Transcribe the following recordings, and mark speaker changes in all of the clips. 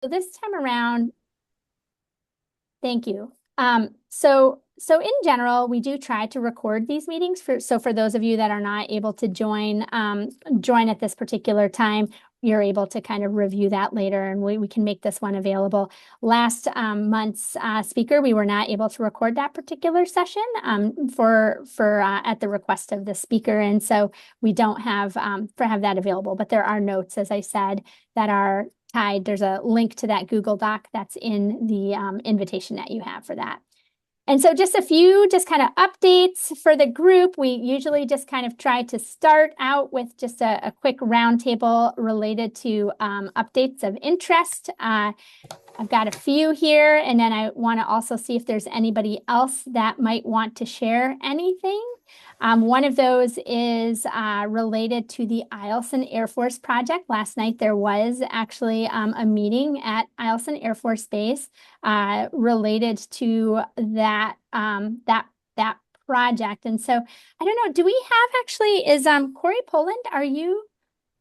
Speaker 1: this time around, thank you. So in general, we do try to record these meetings for those of you that are not able to join at this particular time, you're able to kind of review that later, and we can make this one available. Last month's speaker, we were not able to record that particular session for at the request of the speaker, and so we don't have that available. But there are notes, as I said, that are tied. There's a link to that Google Doc that's in the invitation that you have for that. And so just a few kind of updates for the group. We usually just kind of try to start out with just a quick roundtable related to updates of interest. I've got a few here, and then I want to also see if there's anybody else that might want to share anything. One of those is related to the Eielson Air Force project. Last night there was actually a meeting at Eielson Air Force Base related to that project. And so I don't know, do we have actually, is Corey Poland, are you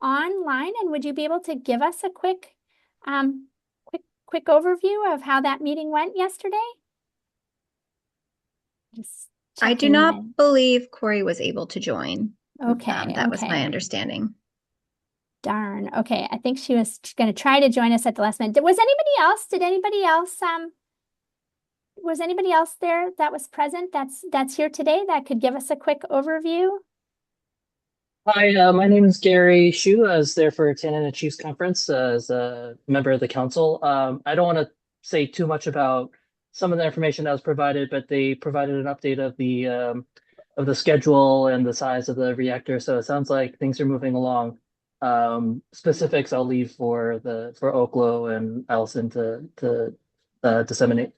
Speaker 1: online, and would you be able to give us a quick overview of how that meeting went yesterday? Just
Speaker 2: I do not believe Corey was able to join.
Speaker 1: Okay.
Speaker 2: That was my understanding.
Speaker 1: Darn. Okay. I think she was going to try to join us at the last minute. Was anybody else? Was anybody else there that was present that's here today that could give us a quick overview?
Speaker 3: Hi, my name is Gary Shu. I was there for Tanana Chiefs Conference as a member of the council. I don't want to say too much about some of the information that was provided, but they provided an update of the schedule and the size of the reactor. So it sounds like things are moving along. Specifics I'll leave for Oklo and Allison to disseminate.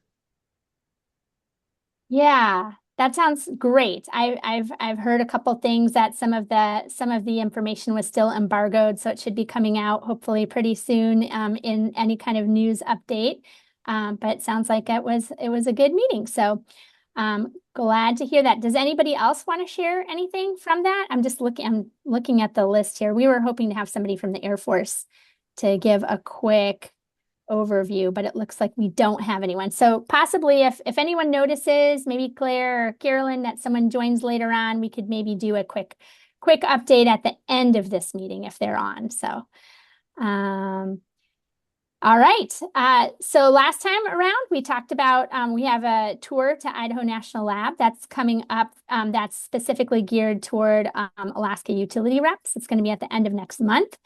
Speaker 1: Yeah, that sounds great. I've heard a couple things that some of the information was still embargoed, so it should be coming out hopefully pretty soon in any kind of news update. But it sounds like it was a good meeting. So glad to hear that. Does anybody else want to share anything from that? I'm looking at the list here. We were hoping to have somebody from the Air Force to give a quick overview, but it looks like we don't have anyone. So possibly if anyone notices, maybe Claire or Carolyn, that someone joins later on, we could maybe do a quick update at the end of this meeting if they're on. So all right. So last time around, we talked about we have a tour to Idaho National Lab that's coming up. That's specifically geared toward Alaska utility reps. It's going to be at the end of next month,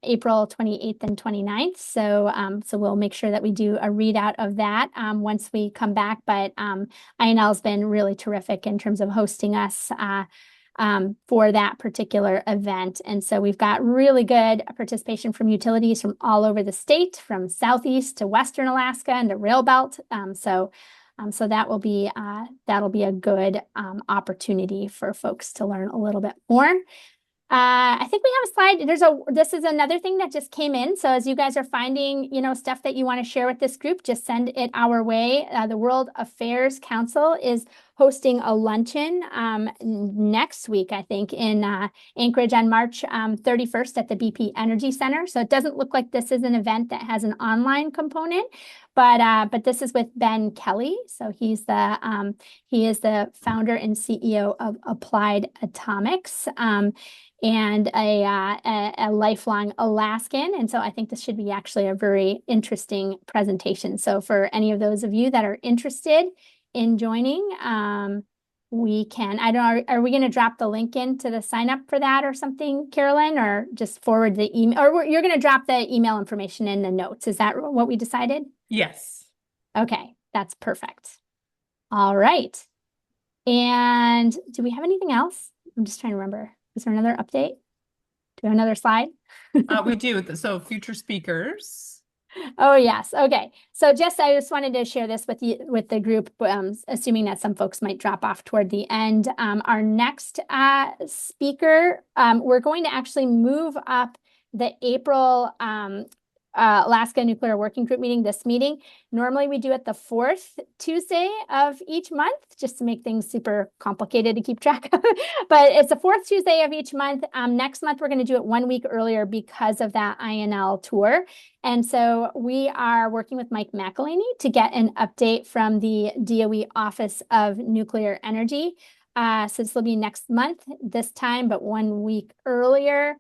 Speaker 1: April 28th and 29th. So we'll make sure that we do a readout of that once we come back. But INL's been really terrific in terms of hosting us for that particular event. And so we've got really good participation from utilities from all over the state, from Southeast to Western Alaska and the Rail Belt. So that will be that'll be a good opportunity for folks to learn a little bit more. I think we have a slide. This is another thing that just came in. So as you guys are finding, stuff that you want to share with this group, just send it our way. The World Affairs Council is hosting a luncheon next week, I think, in Anchorage on March 31st at the BP Energy Center. So it doesn't look like this is an event that has an online component, but this is with Ben Kelly. So he is the founder and CEO of Applied Atomics. And a lifelong Alaskan. And so I think this should be actually a very interesting presentation. So for any of those of you that are interested in joining, we can, I don't know, are we going to drop the link into the sign up for that or something, Carolyn, or just forward the email, or you're going to drop the email information in the notes? Is that what we decided?
Speaker 4: Yes.
Speaker 1: Okay, that's perfect. All right. And do we have anything else? I'm just trying to remember. Is there another update? Do we have another slide?
Speaker 4: We do. So future speakers.
Speaker 1: Oh, yes. Okay. So I just wanted to share this with you, with the group, assuming that some folks might drop off toward the end. Our next speaker, we're going to actually move up the April Alaska Nuclear Working Group meeting, this meeting. Normally we do it the 4th Tuesday of each month, just to make things super complicated to keep track of. But it's the 4th Tuesday of each month. Next month, we're going to do it 1 week earlier because of that INL tour. And so we are working with Mike McElhaney to get an update from the DOE Office of Nuclear Energy. So this will be next month, this time, but 1 week earlier.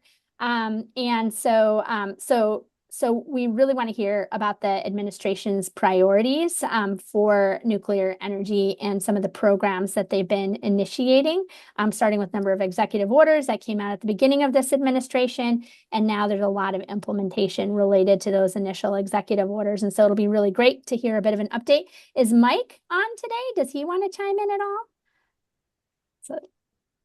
Speaker 1: So we really want to hear about the administration's priorities for nuclear energy and some of the programs that they've been initiating, starting with number of executive orders that came out at the beginning of this administration. And now there's a lot of implementation related to those initial executive orders. And so it'll be really great to hear a bit of an update. Is Mike on today? Does he want to chime in at all? So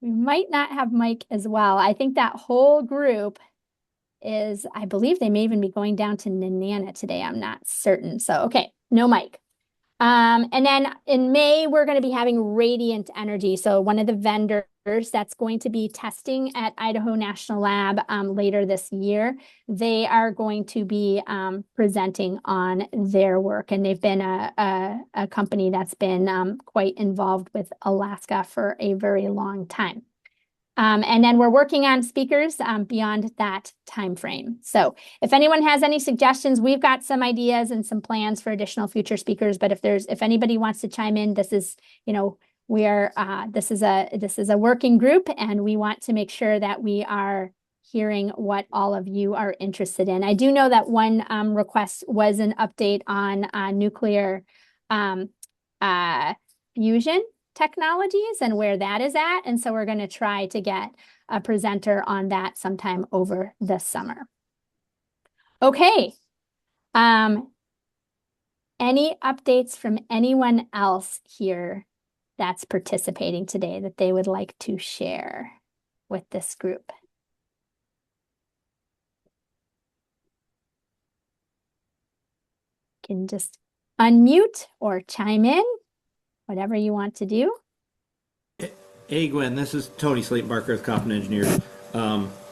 Speaker 1: we might not have Mike as well. I think that whole group is, I believe they may even be going down to Nenana today. I'm not certain. So, okay, no Mike. And then in May, we're going to be having Radiant Energy. So one of the vendors that's going to be testing at Idaho National Lab later this year, they are going to be presenting on their work. And they've been a company that's been quite involved with Alaska for a very long time. And then we're working on speakers beyond that time frame. So if anyone has any suggestions, we've got some ideas and some plans for additional future speakers. But if anybody wants to chime in, this is, this is a working group, and we want to make sure that we are hearing what all of you are interested in. I do know that one request was an update on nuclear fusion technologies and where that is at. And so we're going to try to get a presenter on that sometime over the summer. Okay. Any updates from anyone else here that's participating today that they would like to share with this group? You can just unmute or chime in. Whatever you want to do.
Speaker 5: Hey, Gwen, this is Tony Slate-Barker with Kaufman Engineers.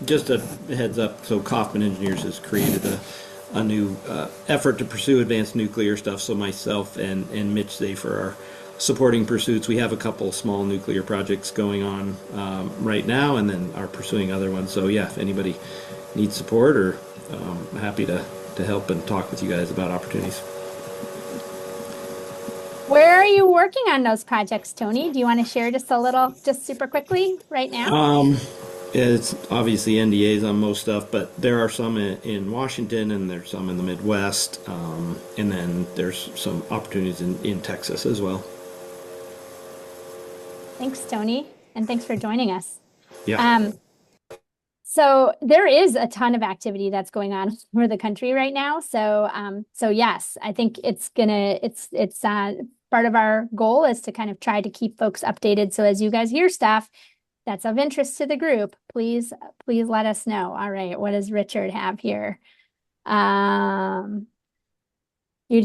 Speaker 5: Just a heads up, so Kaufman Engineers has created a new effort to pursue advanced nuclear stuff. So myself and Mitch Zafer are supporting pursuits. We have a couple small nuclear projects going on right now, and then are pursuing other ones. So yeah, if anybody needs support, or I'm happy to help and talk with you guys about opportunities.
Speaker 1: Where are you working on those projects, Tony? Do you want to share just a little, just super quickly right now?
Speaker 5: It's obviously NDAs on most stuff, but there are some in Washington, and there's some in the Midwest, and then there's some opportunities in Texas as well.
Speaker 1: Thanks, Tony, and thanks for joining us.
Speaker 5: Yeah.
Speaker 1: So there is a ton of activity that's going on over the country right now. So yes, I think it's part of our goal is to kind of try to keep folks updated. So as you guys hear stuff that's of interest to the group, please let us know. All right, what does Richard have here? You'd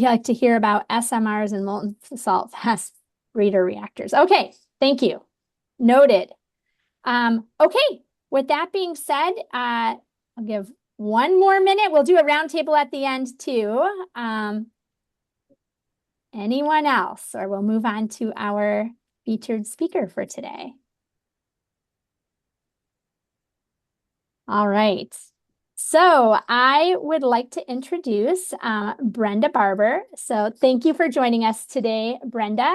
Speaker 1: like to hear about SMRs and molten salt fast breeder reactors. Okay, thank you. Noted. Okay. With that being said, I'll give one more minute. We'll do a roundtable at the end too. Anyone else, or we'll move on to our featured speaker for today. All right. So I would like to introduce Brenda Barber. So thank you for joining us today, Brenda.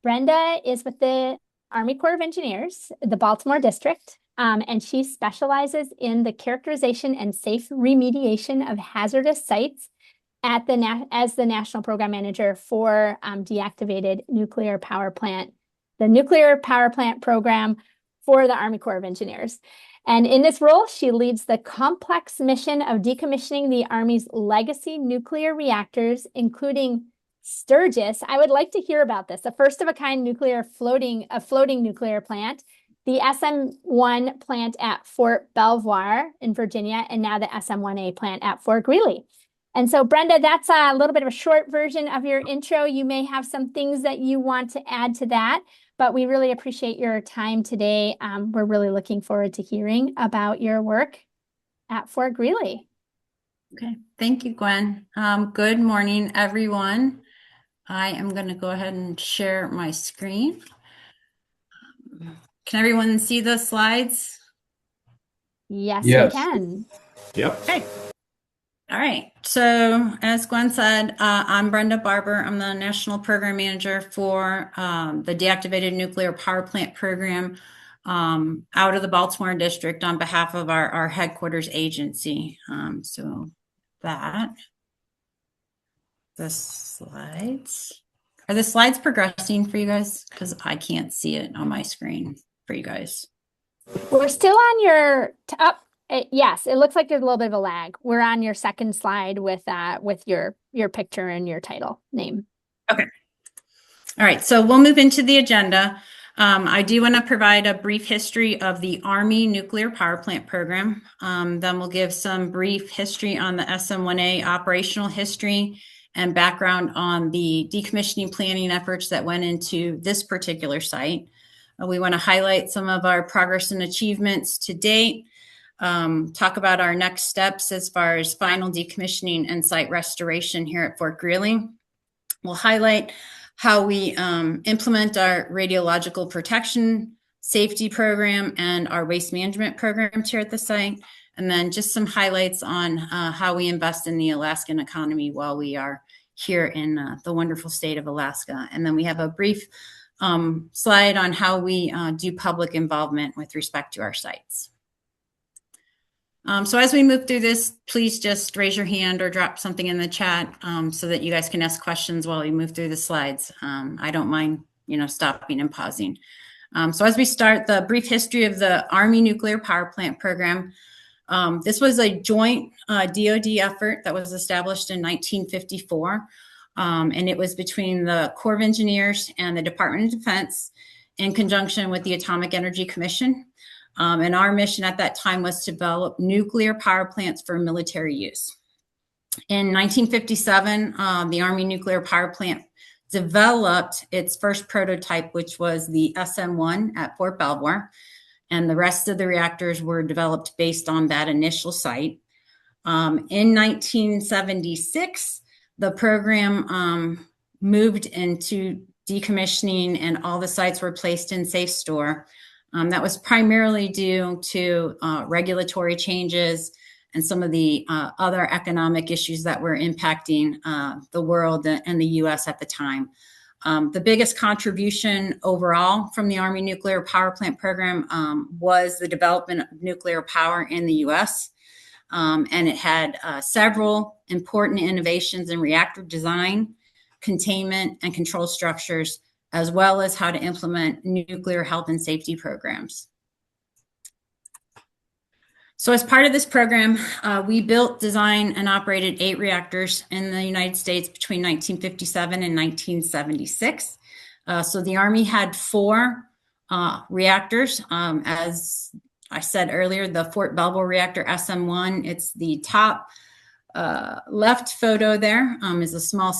Speaker 1: Brenda is with the Army Corps of Engineers, the Baltimore District. And she specializes in the characterization and safe remediation of hazardous sites at as the National Program Manager for deactivated nuclear power plant, the Nuclear Power Plant Program for the Army Corps of Engineers. And in this role, she leads the complex mission of decommissioning the Army's legacy nuclear reactors, including Sturgis. I would like to hear about this, a first-of-a-kind floating nuclear plant, the SM-1 plant at Fort Belvoir in Virginia, and now the SM-1A plant at Fort Greely. And so, Brenda, that's a little bit of a short version of your intro. You may have some things that you want to add to that, but we really appreciate your time today. We're really looking forward to hearing about your work at Fort Greely.
Speaker 6: Okay, thank you, Gwen. Good morning, everyone. I am going to go ahead and share my screen. Can everyone see the slides?
Speaker 1: Yes, we
Speaker 7: Yes.
Speaker 1: can.
Speaker 5: Yep.
Speaker 6: Okay. All right. So as Gwen said, I'm Brenda Barber. I'm the National Program Manager for the Deactivated Nuclear Power Plant Program out of the Baltimore District on behalf of our headquarters agency. So that. The slides. Are the slides progressing for you guys? Because I can't see it on my screen for you guys.
Speaker 1: We're still on your up. Yes, it looks like there's a little bit of a lag. We're on your second slide with your picture and your title name.
Speaker 6: Okay. All right, so we'll move into the agenda. I do want to provide a brief history of the Army Nuclear Power Plant Program. Then we'll give some brief history on the SM-1A operational history and background on the decommissioning planning efforts that went into this particular site. We want to highlight some of our progress and achievements to date, talk about our next steps as far as final decommissioning and site restoration here at Fort Greely. We'll highlight how we implement our radiological protection safety program and our waste management programs here at the site, and then just some highlights on how we invest in the Alaskan economy while we are here in the wonderful state of Alaska. And then we have a brief slide on how we do public involvement with respect to our sites. So as we move through this, please just raise your hand or drop something in the chat so that you guys can ask questions while we move through the slides. I don't mind, stopping and pausing. So as we start, the brief history of the Army Nuclear Power Plant Program. This was a joint DoD effort that was established in 1954. And it was between the Corps of Engineers and the Department of Defense in conjunction with the Atomic Energy Commission. And our mission at that time was to develop nuclear power plants for military use. In 1957, the Army Nuclear Power Plant developed its first prototype, which was the SM-1 at Fort Belvoir, and the rest of the reactors were developed based on that initial site. In 1976, the program moved into decommissioning and all the sites were placed in safe store. That was primarily due to regulatory changes and some of the other economic issues that were impacting the world and the U.S. at the time. The biggest contribution overall from the Army Nuclear Power Plant Program was the development of nuclear power in the U.S. And it had several important innovations in reactor design, containment, and control structures, as well as how to implement nuclear health and safety programs. So as part of this program, we built, designed, and operated 8 reactors in the United States between 1957 and 1976. So the Army had 4 reactors. As I said earlier, the Fort Belvoir reactor SM-1, it's the top left photo there is a small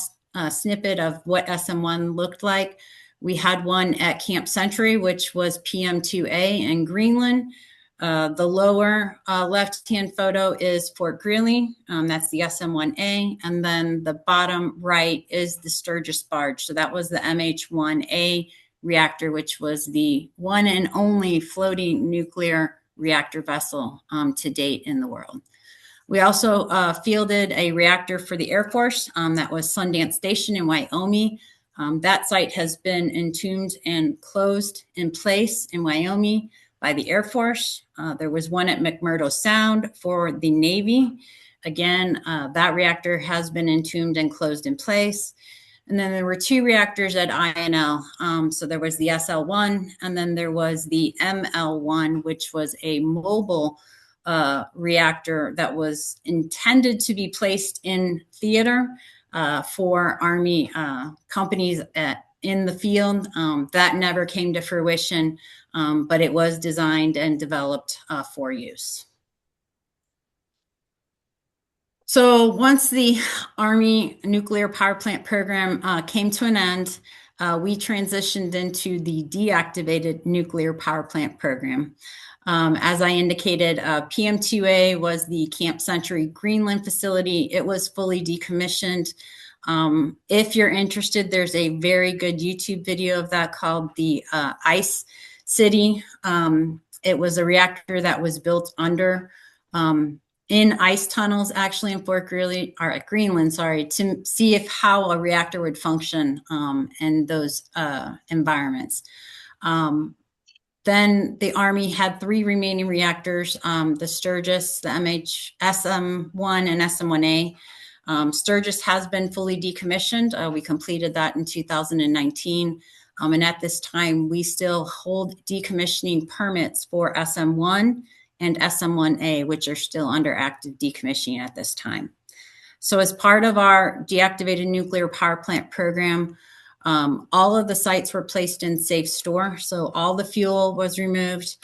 Speaker 6: snippet of what SM-1 looked like. We had one at Camp Century, which was PM2A in Greenland. The lower left-hand photo is Fort Greely. That's the SM-1A. And then the bottom right is the Sturgis barge. So that was the MH-1A reactor, which was the one and only floating nuclear reactor vessel to date in the world. We also fielded a reactor for the Air Force that was Sundance Station in Wyoming. That site has been entombed and closed in place in Wyoming by the Air Force. There was one at McMurdo Sound for the Navy. Again, that reactor has been entombed and closed in place. And then there were 2 reactors at INL. So there was the SL-1, and then there was the ML-1, which was a mobile reactor that was intended to be placed in theater for Army companies in the field. That never came to fruition, but it was designed and developed for use. So once the Army Nuclear Power Plant Program came to an end, we transitioned into the deactivated nuclear power plant program. As I indicated, PM2A was the Camp Century Greenland facility. It was fully decommissioned. If you're interested, there's a very good YouTube video of that called the Ice City. It was a reactor that was built under in ice tunnels, actually in Fort Greely, or at Greenland, sorry, to see how a reactor would function in those environments. Then the Army had 3 remaining reactors, the Sturgis, the SM-1 and SM-1A. Sturgis has been fully decommissioned. We completed that in 2019. And at this time, we still hold decommissioning permits for SM-1 and SM-1A, which are still under active decommissioning at this time. So as part of our deactivated nuclear power plant program, all of the sites were placed in safe store. So all the fuel was removed.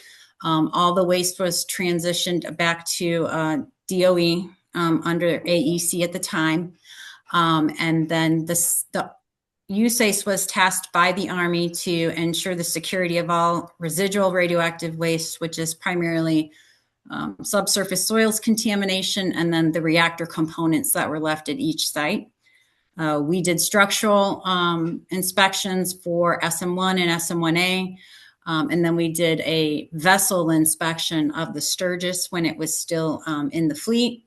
Speaker 6: All the waste was transitioned back to DOE under AEC at the time. And then the USACE was tasked by the Army to ensure the security of all residual radioactive waste, which is primarily subsurface soils contamination, and then the reactor components that were left at each site. We did structural inspections for SM-1 and SM-1A, and then we did a vessel inspection of the Sturgis when it was still in the fleet.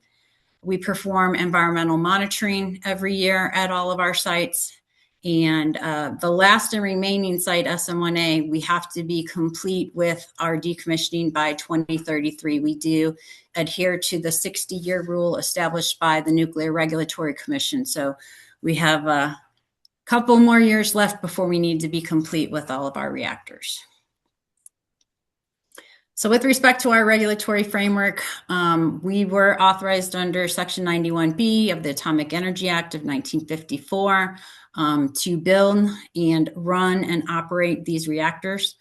Speaker 6: We perform environmental monitoring every year at all of our sites. And the last and remaining site, SM-1A, we have to be complete with our decommissioning by 2033. We do adhere to the 60-year rule established by the Nuclear Regulatory Commission. So we have a couple more years left before we need to be complete with all of our reactors. So with respect to our regulatory framework, we were authorized under Section 91B of the Atomic Energy Act of 1954 to build and run and operate these reactors.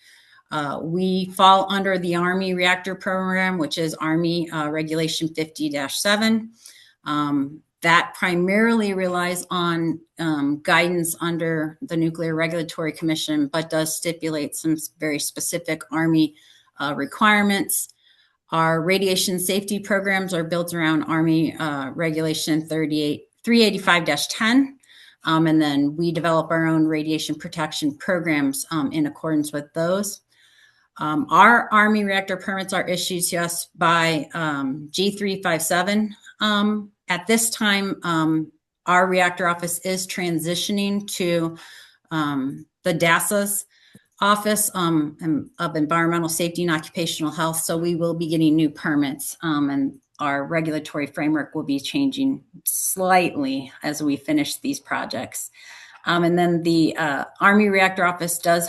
Speaker 6: We fall under the Army Reactor Program, which is Army Regulation 50-7. That primarily relies on guidance under the Nuclear Regulatory Commission, but does stipulate some very specific Army requirements. Our radiation safety programs are built around Army Regulation 385-10. And then we develop our own radiation protection programs in accordance with those. Our Army reactor permits are issued to us by G357. At this time, our reactor office is transitioning to the DASA's Office of Environmental Safety and Occupational Health. So we will be getting new permits, and our regulatory framework will be changing slightly as we finish these projects. And then the Army Reactor Office does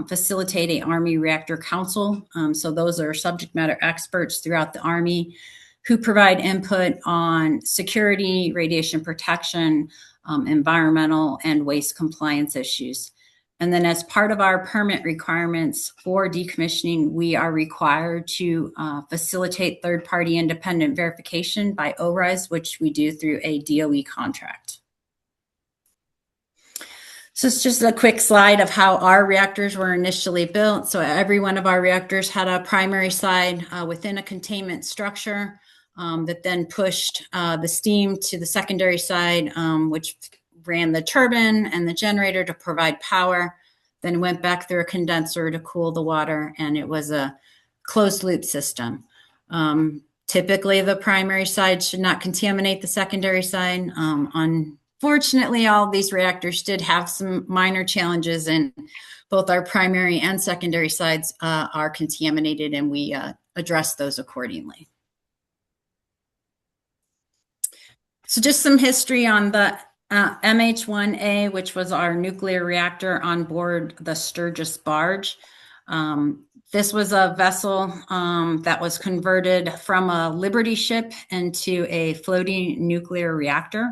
Speaker 6: facilitate a Army Reactor Council. So those are subject matter experts throughout the Army who provide input on security, radiation protection, environmental, and waste compliance issues. And then as part of our permit requirements for decommissioning, we are required to facilitate third-party independent verification by ORISE, which we do through a DOE contract. So it's just a quick slide of how our reactors were initially built. So every one of our reactors had a primary side within a containment structure that then pushed the steam to the secondary side, which ran the turbine and the generator to provide power, then went back through a condenser to cool the water, and it was a closed loop system. Typically, the primary side should not contaminate the secondary side. Unfortunately, all of these reactors did have some minor challenges, and both our primary and secondary sides are contaminated, and we address those accordingly. So just some history on the MH-1A, which was our nuclear reactor on board the Sturgis barge. This was a vessel that was converted from a Liberty ship into a floating nuclear reactor.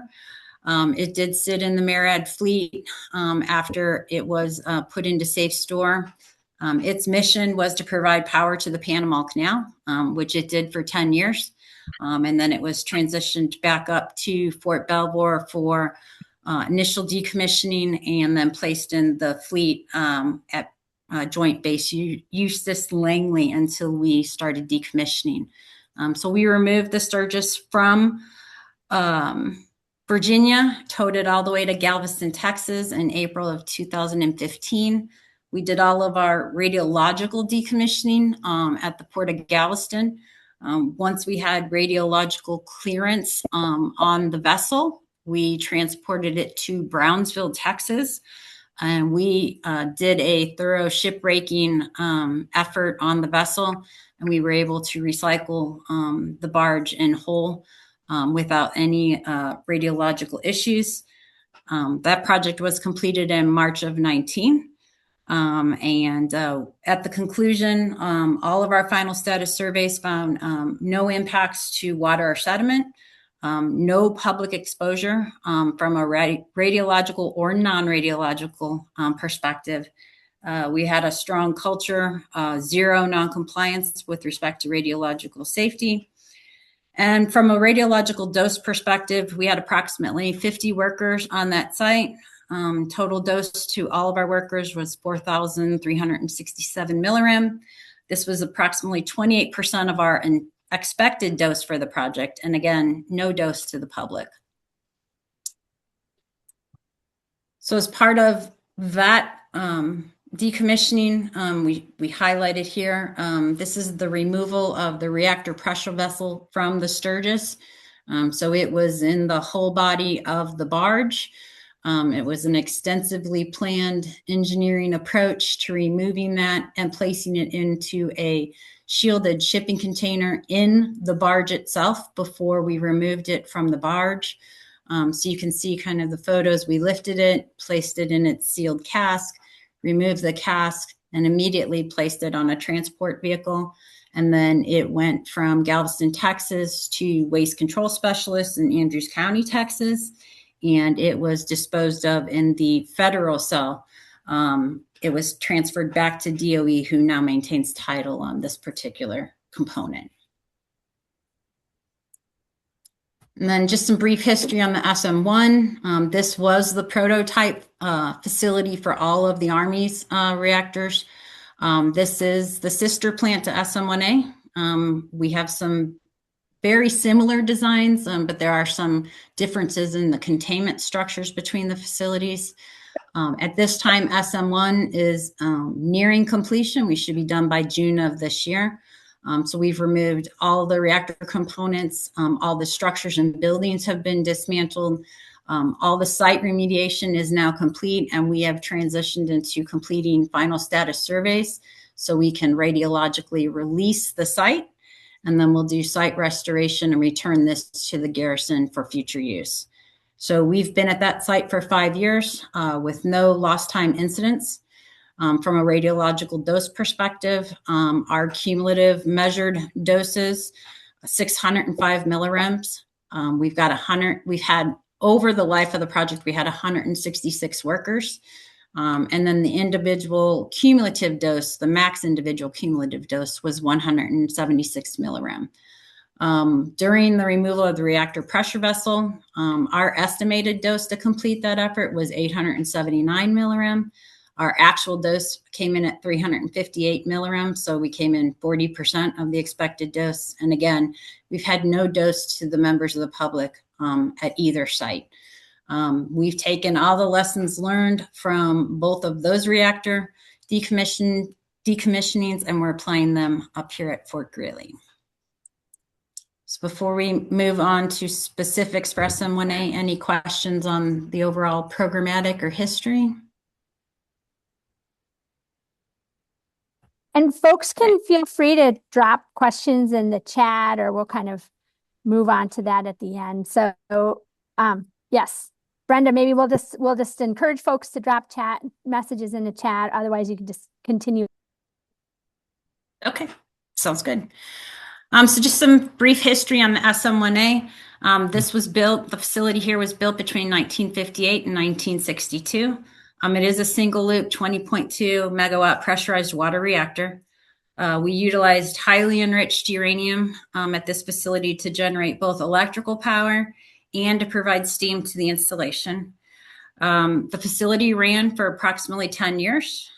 Speaker 6: It did sit in the MARAD fleet after it was put into safe store. Its mission was to provide power to the Panama Canal, which it did for 10 years. And then it was transitioned back up to Fort Belvoir for initial decommissioning, and then placed in the fleet at Joint Base Eustis Langley until we started decommissioning. So we removed the Sturgis from Virginia, towed it all the way to Galveston, Texas in April of 2015. We did all of our radiological decommissioning at the Port of Galveston. Once we had radiological clearance on the vessel, we transported it to Brownsville, Texas, and we did a thorough shipbreaking effort on the vessel, and we were able to recycle the barge in whole without any radiological issues. That project was completed in March of 19. And at the conclusion, all of our final status surveys found no impacts to water or sediment, no public exposure from a radiological or non-radiological perspective. We had a strong culture, zero non-compliance with respect to radiological safety. And from a radiological dose perspective, we had approximately 50 workers on that site. Total dose to all of our workers was 4,367 millirem. This was approximately 28% of our expected dose for the project. And again, no dose to the public. So as part of that decommissioning, we highlighted here, this is the removal of the reactor pressure vessel from the Sturgis. So it was in the whole body of the barge. It was an extensively planned engineering approach to removing that and placing it into a shielded shipping container in the barge itself before we removed it from the barge. So you can see kind of the photos. We lifted it, placed it in its sealed cask, removed the cask, and immediately placed it on a transport vehicle. And then it went from Galveston, Texas to Waste Control Specialists in Andrews County, Texas. And it was disposed of in the federal cell. It was transferred back to DOE, who now maintains title on this particular component. And then just some brief history on the SM-1. This was the prototype facility for all of the Army's reactors. This is the sister plant to SM-1A. We have some very similar designs, but there are some differences in the containment structures between the facilities. At this time, SM-1 is nearing completion. We should be done by June of this year. So we've removed all the reactor components, all the structures and buildings have been dismantled. All the site remediation is now complete, and we have transitioned into completing final status surveys so we can radiologically release the site. And then we'll do site restoration and return this to the garrison for future use. So we've been at that site for 5 years with no lost time incidents. From a radiological dose perspective, our cumulative measured doses, 605 millirems. We've had over the life of the project, we had 166 workers. And then the individual cumulative dose, the max individual cumulative dose was 176 millirem. During the removal of the reactor pressure vessel, our estimated dose to complete that effort was 879 millirem. Our actual dose came in at 358 millirem, so we came in 40% of the expected dose. And again, we've had no dose to the members of the public at either site. We've taken all the lessons learned from both of those reactor decommissionings, and we're applying them up here at Fort Greely. So before we move on to specifics for SM-1A, any questions on the overall programmatic or history?
Speaker 1: And folks can feel free to drop questions in the chat, or we'll kind of move on to that at the end. So yes, Brenda, maybe we'll just encourage folks to drop chat messages in the chat. Otherwise, you can just continue.
Speaker 6: Okay, sounds good. So just some brief history on the SM-1A. This was built, the facility here was built between 1958 and 1962. It is a single loop 20.2 megawatt pressurized water reactor. We utilized highly enriched uranium at this facility to generate both electrical power and to provide steam to the installation. The facility ran for approximately 10 years.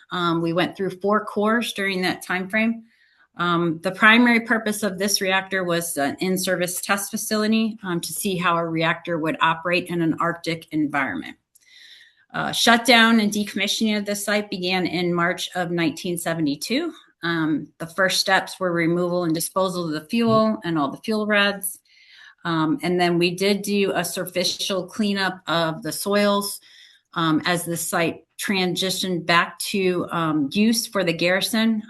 Speaker 6: We went through 4 cores during that time frame. The primary purpose of this reactor was an in-service test facility to see how a reactor would operate in an Arctic environment. Shutdown and decommissioning of the site began in March of 1972. The first steps were removal and disposal of the fuel and all the fuel rods. And then we did do a superficial cleanup of the soils as the site transitioned back to use for the garrison.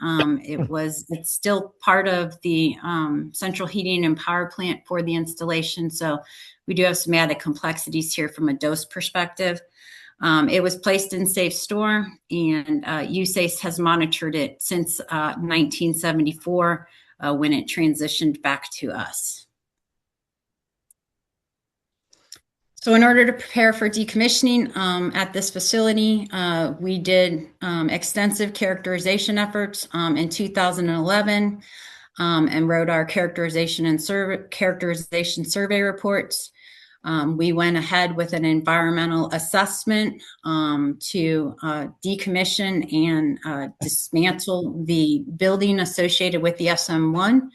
Speaker 6: It's still part of the central heating and power plant for the installation. So we do have some added complexities here from a dose perspective. It was placed in safe store, and USACE has monitored it since 1974 when it transitioned back to us. So in order to prepare for decommissioning at this facility, we did extensive characterization efforts in 2011 and wrote our characterization survey reports. We went ahead with an environmental assessment to decommission and dismantle the building associated with the SM-1.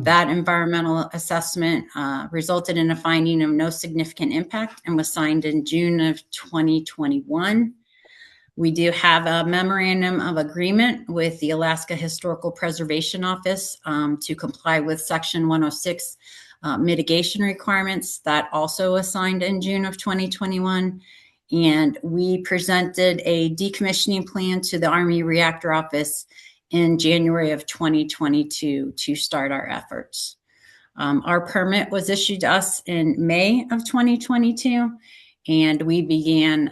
Speaker 6: That environmental assessment resulted in a finding of no significant impact and was signed in June of 2021. We do have a memorandum of agreement with the Alaska Historical Preservation Office to comply with Section 106 mitigation requirements. That also was signed in June of 2021. And we presented a decommissioning plan to the Army Reactor Office in January of 2022 to start our efforts. Our permit was issued to us in May of 2022, and we began,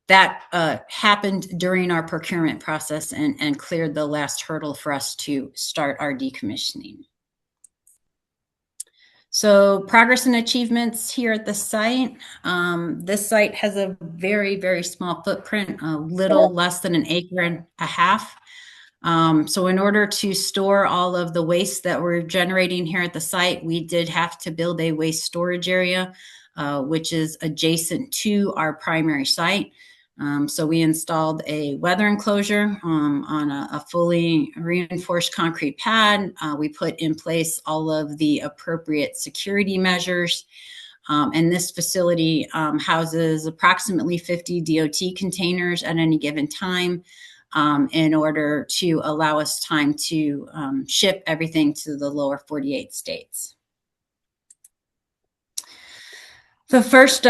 Speaker 6: that happened during our procurement process and cleared the last hurdle for us to start our decommissioning. So progress and achievements here at the site. This site has a very, very small footprint, a little less than 1.5 acres. So in order to store all of the waste that we're generating here at the site, we did have to build a waste storage area, which is adjacent to our primary site. So we installed a weather enclosure on a fully reinforced concrete pad. We put in place all of the appropriate security measures. And this facility houses approximately 50 DOT containers at any given time, in order to allow us time to ship everything to the lower 48 states. The first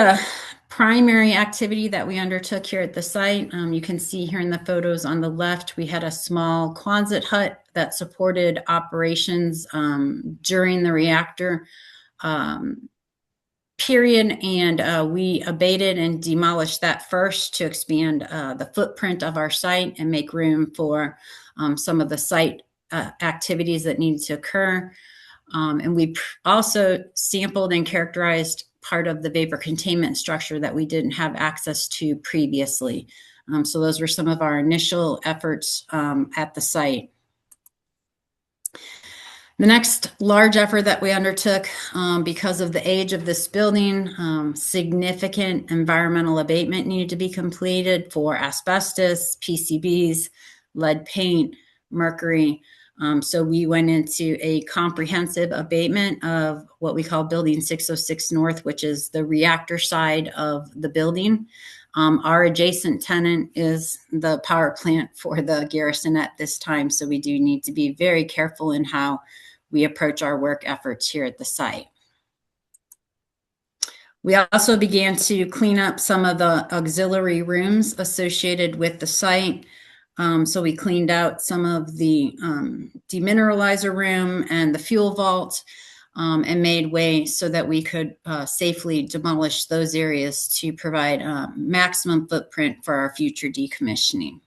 Speaker 6: primary activity that we undertook here at the site, you can see here in the photos on the left, we had a small Quonset hut that supported operations during the reactor period, and we abated and demolished that first to expand the footprint of our site and make room for some of the site activities that needed to occur. And we also sampled and characterized part of the vapor containment structure that we didn't have access to previously. So those were some of our initial efforts at the site. The next large effort that we undertook, because of the age of this building, significant environmental abatement needed to be completed for asbestos, PCBs, lead paint, mercury. So we went into a comprehensive abatement of what we call Building 606 North, which is the reactor side of the building. Our adjacent tenant is the power plant for the garrison at this time, so we do need to be very careful in how we approach our work efforts here at the site. We also began to clean up some of the auxiliary rooms associated with the site. So we cleaned out some of the demineralizer room and the fuel vault, and made way so that we could safely demolish those areas to provide maximum footprint for our future decommissioning.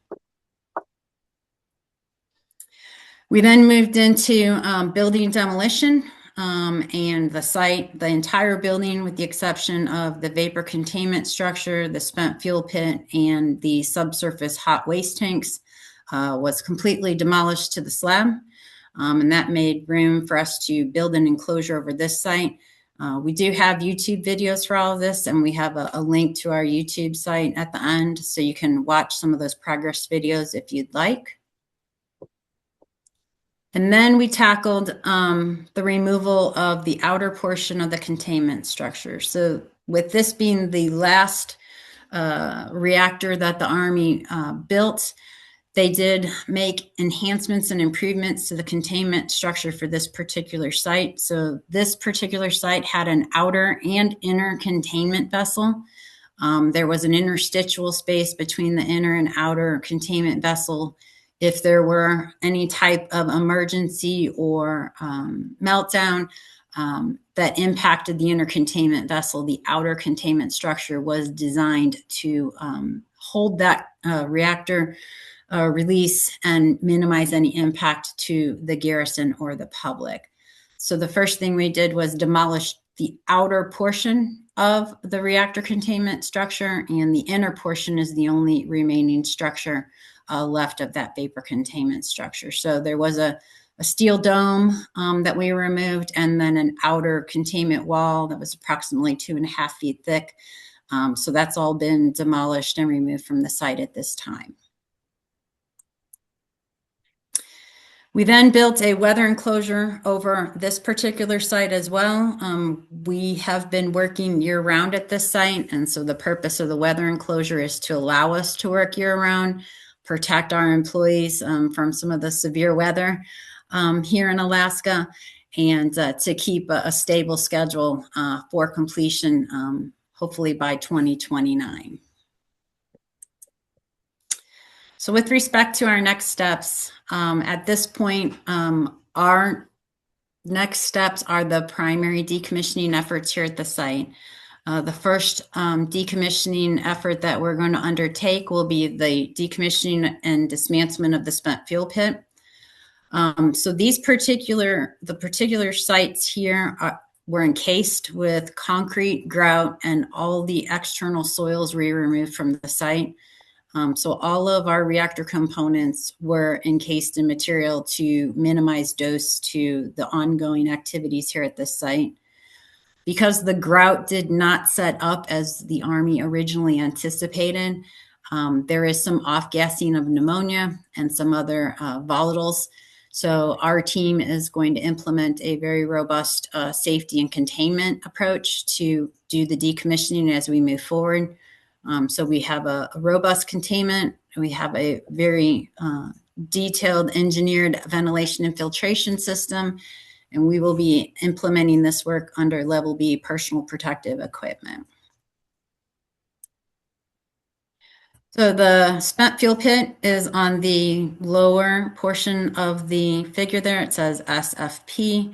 Speaker 6: We then moved into building demolition, and the site, the entire building with the exception of the vapor containment structure, the spent fuel pit, and the subsurface hot waste tanks was completely demolished to the slab. And that made room for us to build an enclosure over this site. We do have YouTube videos for all of this, and we have a link to our YouTube site at the end, so you can watch some of those progress videos if you'd like. And then we tackled the removal of the outer portion of the containment structure. So with this being the last reactor that the Army built, they did make enhancements and improvements to the containment structure for this particular site. So this particular site had an outer and inner containment vessel. There was an interstitial space between the inner and outer containment vessel. If there were any type of emergency or meltdown that impacted the inner containment vessel, the outer containment structure was designed to hold that reactor release and minimize any impact to the garrison or the public. So the first thing we did was demolish the outer portion of the reactor containment structure, and the inner portion is the only remaining structure left of that vapor containment structure. So there was a steel dome that we removed, and then an outer containment wall that was approximately 2.5 feet thick. So that's all been demolished and removed from the site at this time. We then built a weather enclosure over this particular site as well. We have been working year-round at this site, and so the purpose of the weather enclosure is to allow us to work year-round, protect our employees from some of the severe weather here in Alaska, and to keep a stable schedule for completion, hopefully by 2029. So with respect to our next steps, at this point, our next steps are the primary decommissioning efforts here at the site. The first decommissioning effort that we're going to undertake will be the decommissioning and dismantlement of the spent fuel pit. So the particular sites here were encased with concrete, grout, and all the external soils we removed from the site. So all of our reactor components were encased in material to minimize dose to the ongoing activities here at this site. Because the grout did not set up as the Army originally anticipated, there is some off-gassing of pneumonia and some other volatiles. So our team is going to implement a very robust safety and containment approach to do the decommissioning as we move forward. So we have a robust containment. We have a very detailed engineered ventilation and filtration system, and we will be implementing this work under Level B personal protective equipment. So the spent fuel pit is on the lower portion of the figure there. It says SFP.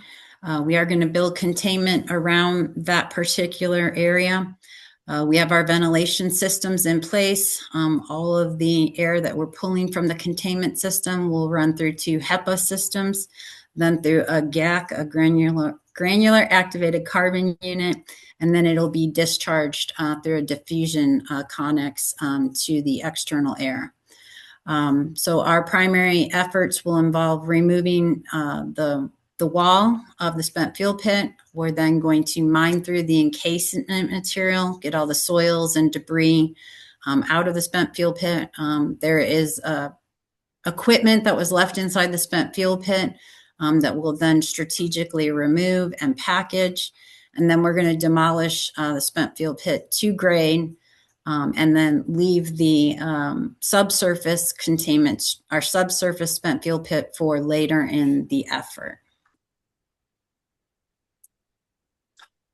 Speaker 6: We are going to build containment around that particular area. We have our ventilation systems in place. All of the air that we're pulling from the containment system will run through 2 HEPA systems, then through a GAC, a granular activated carbon unit, and then it'll be discharged through a diffusion connex to the external air. So our primary efforts will involve removing the wall of the spent fuel pit. We're then going to mine through the encasement material, get all the soils and debris out of the spent fuel pit. There is equipment that was left inside the spent fuel pit that we'll then strategically remove and package. And then we're going to demolish the spent fuel pit to grade, and then leave the subsurface containment, our subsurface spent fuel pit, for later in the effort.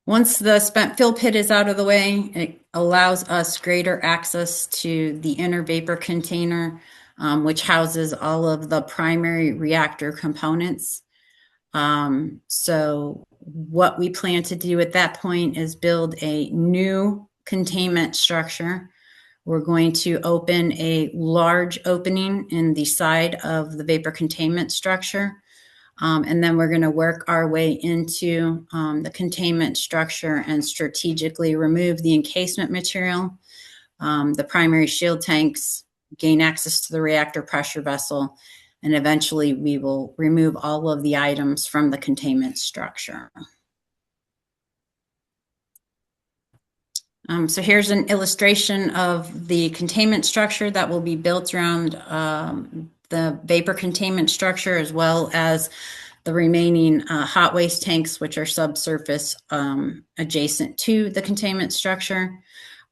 Speaker 6: Once the spent fuel pit is out of the way, it allows us greater access to the inner vapor container, which houses all of the primary reactor components. So what we plan to do at that point is build a new containment structure. We're going to open a large opening in the side of the vapor containment structure. And then we're going to work our way into the containment structure and strategically remove the encasement material, the primary shield tanks, gain access to the reactor pressure vessel, and eventually we will remove all of the items from the containment structure. So here's an illustration of the containment structure that will be built around the vapor containment structure, as well as the remaining hot waste tanks, which are subsurface adjacent to the containment structure.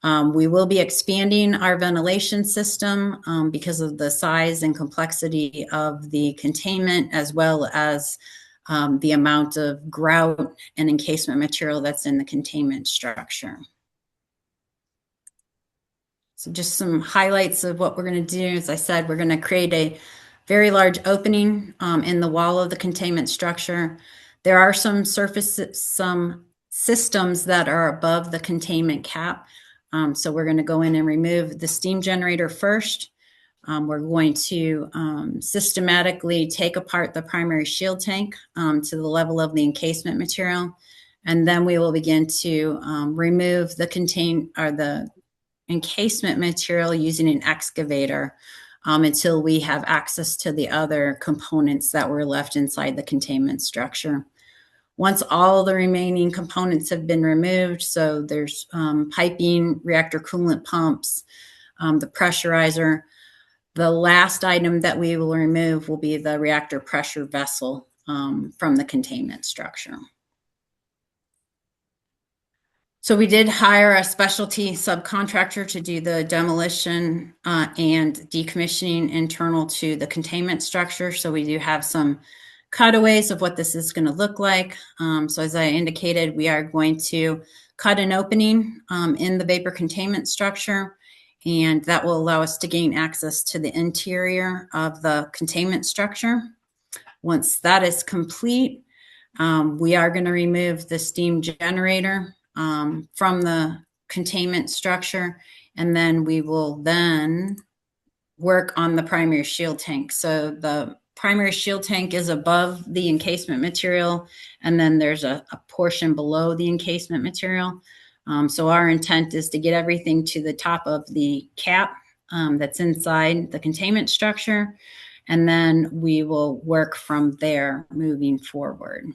Speaker 6: We will be expanding our ventilation system because of the size and complexity of the containment, as well as the amount of grout and encasement material that's in the containment structure. So just some highlights of what we're going to do. As I said, we're going to create a very large opening in the wall of the containment structure. There are some systems that are above the containment cap. So we're going to go in and remove the steam generator first. We're going to systematically take apart the primary shield tank to the level of the encasement material. And then we will begin to remove the encasement material using an excavator until we have access to the other components that were left inside the containment structure. Once all the remaining components have been removed, so there's piping, reactor coolant pumps, the pressurizer, the last item that we will remove will be the reactor pressure vessel from the containment structure. So we did hire a specialty subcontractor to do the demolition and decommissioning internal to the containment structure. So we do have some cutaways of what this is going to look like. So as I indicated, we are going to cut an opening in the vapor containment structure, and that will allow us to gain access to the interior of the containment structure. Once that is complete, we are going to remove the steam generator from the containment structure, and then we will then work on the primary shield tank. So the primary shield tank is above the encasement material, and then there's a portion below the encasement material. So our intent is to get everything to the top of the cap that's inside the containment structure, and then we will work from there moving forward.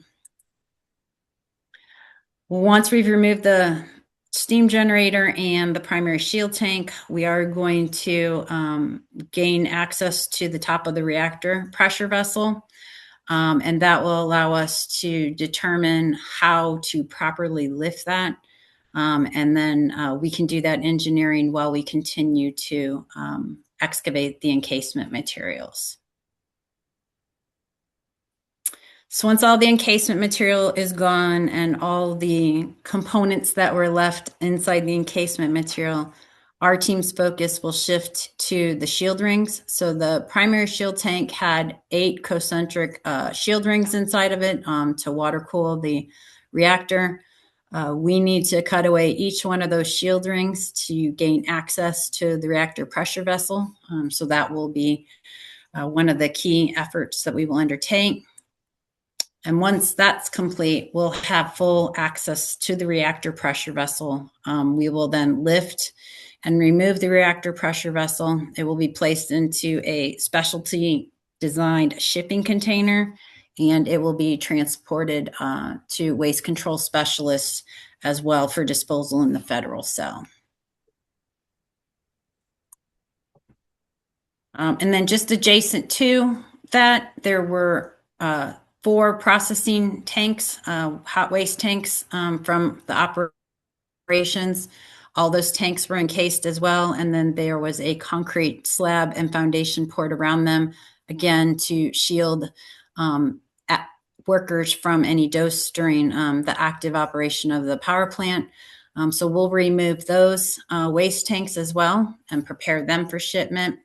Speaker 6: Once we've removed the steam generator and the primary shield tank, we are going to gain access to the top of the reactor pressure vessel. And that will allow us to determine how to properly lift that. And then we can do that engineering while we continue to excavate the encasement materials. So once all the encasement material is gone and all the components that were left inside the encasement material, our team's focus will shift to the shield rings. So the primary shield tank had 8 concentric shield rings inside of it to water cool the reactor. We need to cut away each one of those shield rings to gain access to the reactor pressure vessel. So that will be one of the key efforts that we will undertake. And once that's complete, we'll have full access to the reactor pressure vessel. We will then lift and remove the reactor pressure vessel. It will be placed into a specialty designed shipping container, and it will be transported to waste control specialists as well for disposal in the federal cell. And then just adjacent to that, there were 4 processing tanks, hot waste tanks from the operations. All those tanks were encased as well. And then there was a concrete slab and foundation poured around them, again, to shield workers from any dose during the active operation of the power plant. So we'll remove those waste tanks as well and prepare them for shipment.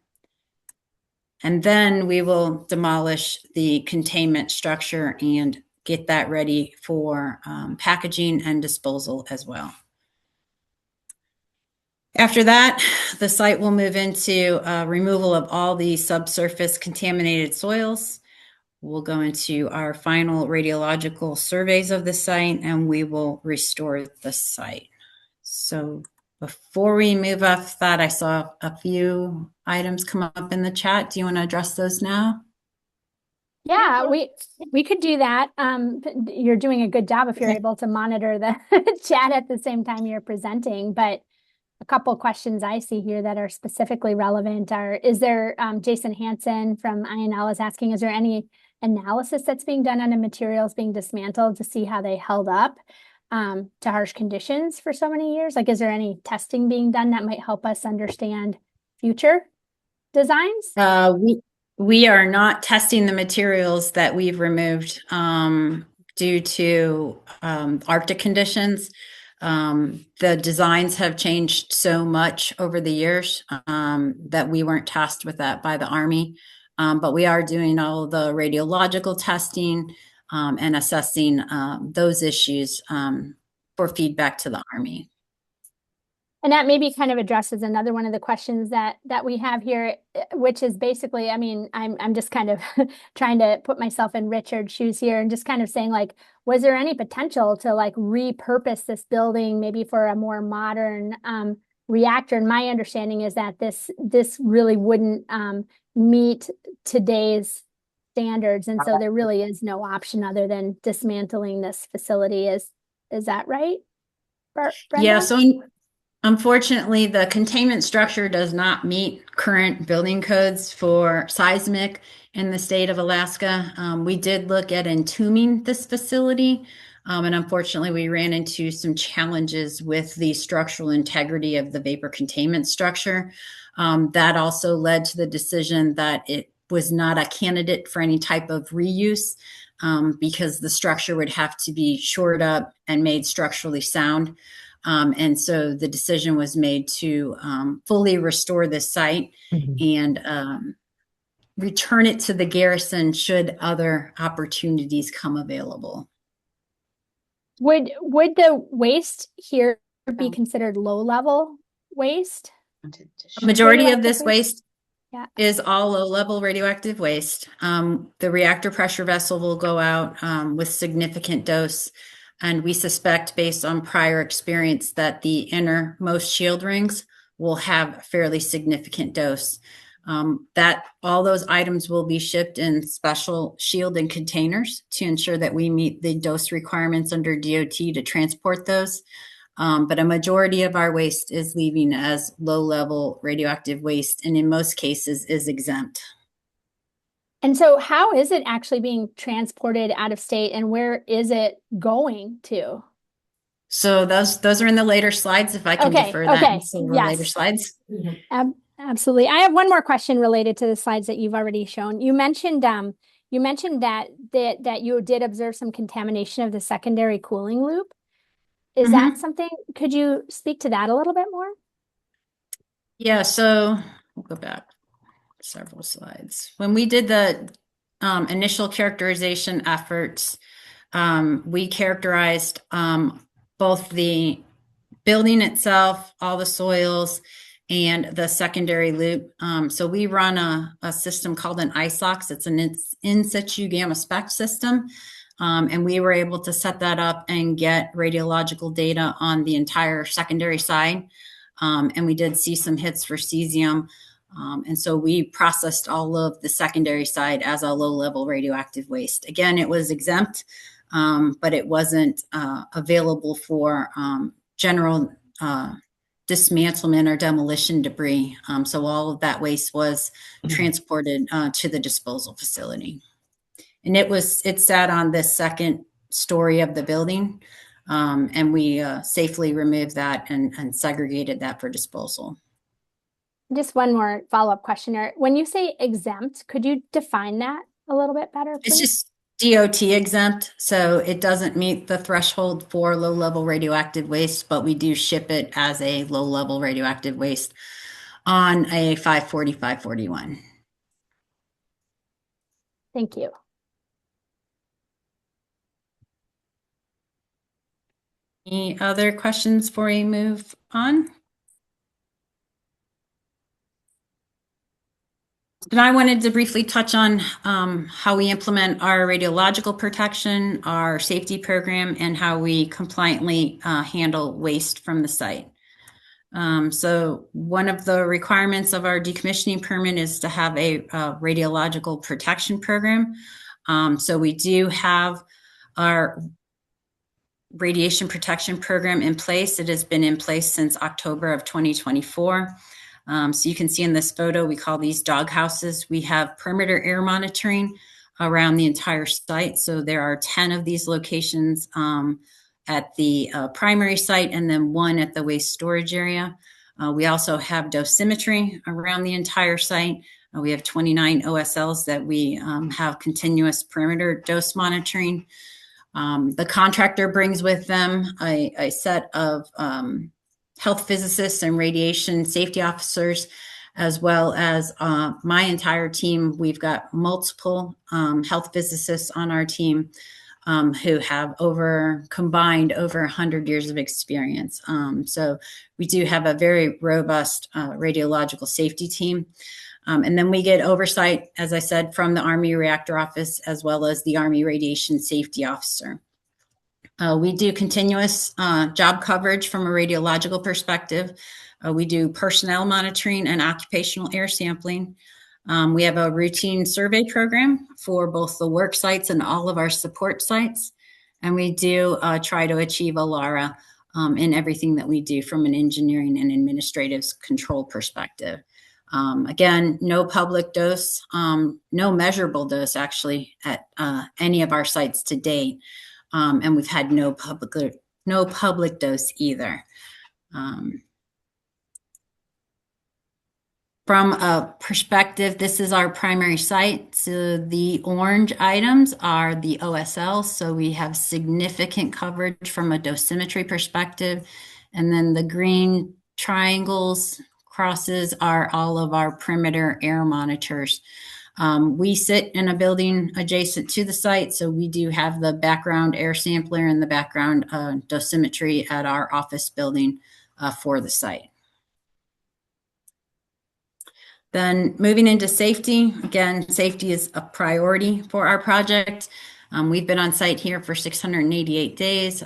Speaker 6: And then we will demolish the containment structure and get that ready for packaging and disposal as well. After that, the site will move into removal of all the subsurface contaminated soils. We'll go into our final radiological surveys of the site, and we will restore the site. So before we move off that, I saw a few items come up in the chat. Do you want to address those now?
Speaker 1: Yeah, we could do that. You're doing a good job if you're able to monitor the chat at the same time you're presenting. But a couple of questions I see here that are specifically relevant are, is there, Jason Hansen from INL is asking, is there any analysis that's being done on the materials being dismantled to see how they held up to harsh conditions for so many years? Like, is there any testing being done that might help us understand future designs?
Speaker 6: We are not testing the materials that we've removed due to Arctic conditions. The designs have changed so much over the years that we weren't tasked with that by the Army. But we are doing all the radiological testing and assessing those issues for feedback to the Army.
Speaker 1: And that maybe kind of addresses another one of the questions that we have here, which is basically, I mean, I'm just kind of trying to put myself in Richard's shoes here and just kind of saying, like, was there any potential to like repurpose this building maybe for a more modern reactor? And my understanding is that this really wouldn't meet today's standards, and so there really is no option other than dismantling this facility. Is that right, Brenda?
Speaker 6: Yeah. So unfortunately, the containment structure does not meet current building codes for seismic in the state of Alaska. We did look at entombing this facility, and unfortunately, we ran into some challenges with the structural integrity of the vapor containment structure. That also led to the decision that it was not a candidate for any type of reuse because the structure would have to be shored up and made structurally sound. And so the decision was made to fully restore the site and return it to the garrison should other opportunities come available.
Speaker 1: Would the waste here be considered low-level waste?
Speaker 6: A majority of this waste
Speaker 1: Yeah.
Speaker 6: is all low-level radioactive waste. The reactor pressure vessel will go out with significant dose. And we suspect, based on prior experience, that the innermost shield rings will have fairly significant dose. That all those items will be shipped in special shielded containers to ensure that we meet the dose requirements under DOT to transport those. But a majority of our waste is leaving as low-level radioactive waste, and in most cases is exempt.
Speaker 1: And so how is it actually being transported out of state, and where is it going to?
Speaker 6: So those are in the later slides, if I can defer that to the later slides.
Speaker 1: Absolutely. I have one more question related to the slides that you've already shown. You mentioned that you did observe some contamination of the secondary cooling loop. Is that something, could you speak to that a little bit more?
Speaker 6: Yeah, so we'll go back several slides. When we did the initial characterization efforts, we characterized both the building itself, all the soils, and the secondary loop. So we run a system called an ISOX. It's an in situ gamma spec system. And we were able to set that up and get radiological data on the entire secondary side. And we did see some hits for cesium. And so we processed all of the secondary side as a low-level radioactive waste. Again, it was exempt, but it wasn't available for general dismantlement or demolition debris. So all of that waste was transported to the disposal facility. And it sat on the second story of the building. And we safely removed that and segregated that for disposal.
Speaker 1: Just one more follow-up question. When you say exempt, could you define that a little bit better, please?
Speaker 6: It's just DOT exempt, so it doesn't meet the threshold for low-level radioactive waste, but we do ship it as a low-level radioactive waste on a 540, 541.
Speaker 1: Thank you.
Speaker 6: Any other questions before we move on? And I wanted to briefly touch on how we implement our radiological protection, our safety program, and how we compliantly handle waste from the site. So one of the requirements of our decommissioning permit is to have a radiological protection program. So we do have our radiation protection program in place. It has been in place since October of 2024. So you can see in this photo, we call these dog houses. We have perimeter air monitoring around the entire site. So there are 10 of these locations at the primary site and then 1 at the waste storage area. We also have dosimetry around the entire site. We have 29 OSLs that we have continuous perimeter dose monitoring. The contractor brings with them a set of health physicists and radiation safety officers, as well as my entire team. We've got multiple health physicists on our team who have combined over 100 years of experience. So we do have a very robust radiological safety team. And then we get oversight, as I said, from the Army Reactor Office, as well as the Army Radiation Safety Officer. We do continuous job coverage from a radiological perspective. We do personnel monitoring and occupational air sampling. We have a routine survey program for both the work sites and all of our support sites. And we do try to achieve a LARA in everything that we do from an engineering and administrative control perspective. Again, no public dose, no measurable dose actually at any of our sites to date. And we've had no public dose either. From a perspective, this is our primary site. So the orange items are the OSL. So we have significant coverage from a dosimetry perspective. And then the green triangles, crosses are all of our perimeter air monitors. We sit in a building adjacent to the site, so we do have the background air sampler and the background dosimetry at our office building for the site. Then moving into safety, again, safety is a priority for our project. We've been on site here for 688 days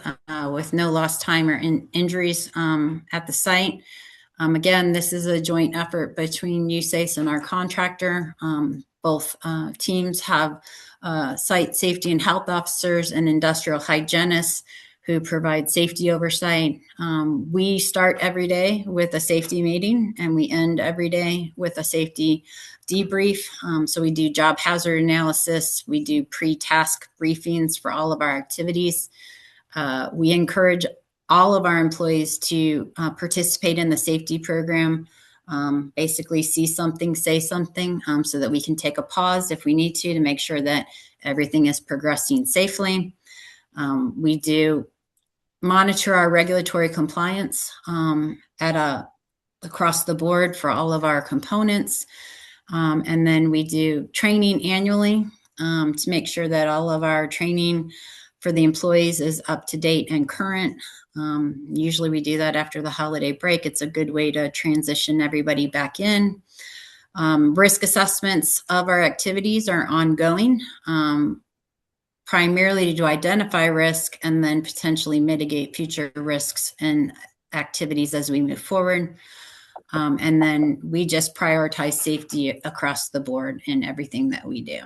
Speaker 6: with no lost time or injuries at the site. Again, this is a joint effort between USACE and our contractor. Both teams have site safety and health officers and industrial hygienists who provide safety oversight. We start every day with a safety meeting and we end every day with a safety debrief. So we do job hazard analysis. We do pre-task briefings for all of our activities. We encourage all of our employees to participate in the safety program, basically see something, say something, so that we can take a pause if we need to make sure that everything is progressing safely. We do monitor our regulatory compliance across the board for all of our components. And then we do training annually to make sure that all of our training for the employees is up to date and current. Usually we do that after the holiday break. It's a good way to transition everybody back in. Risk assessments of our activities are ongoing, primarily to identify risk and then potentially mitigate future risks and activities as we move forward. And then we just prioritize safety across the board in everything that we do.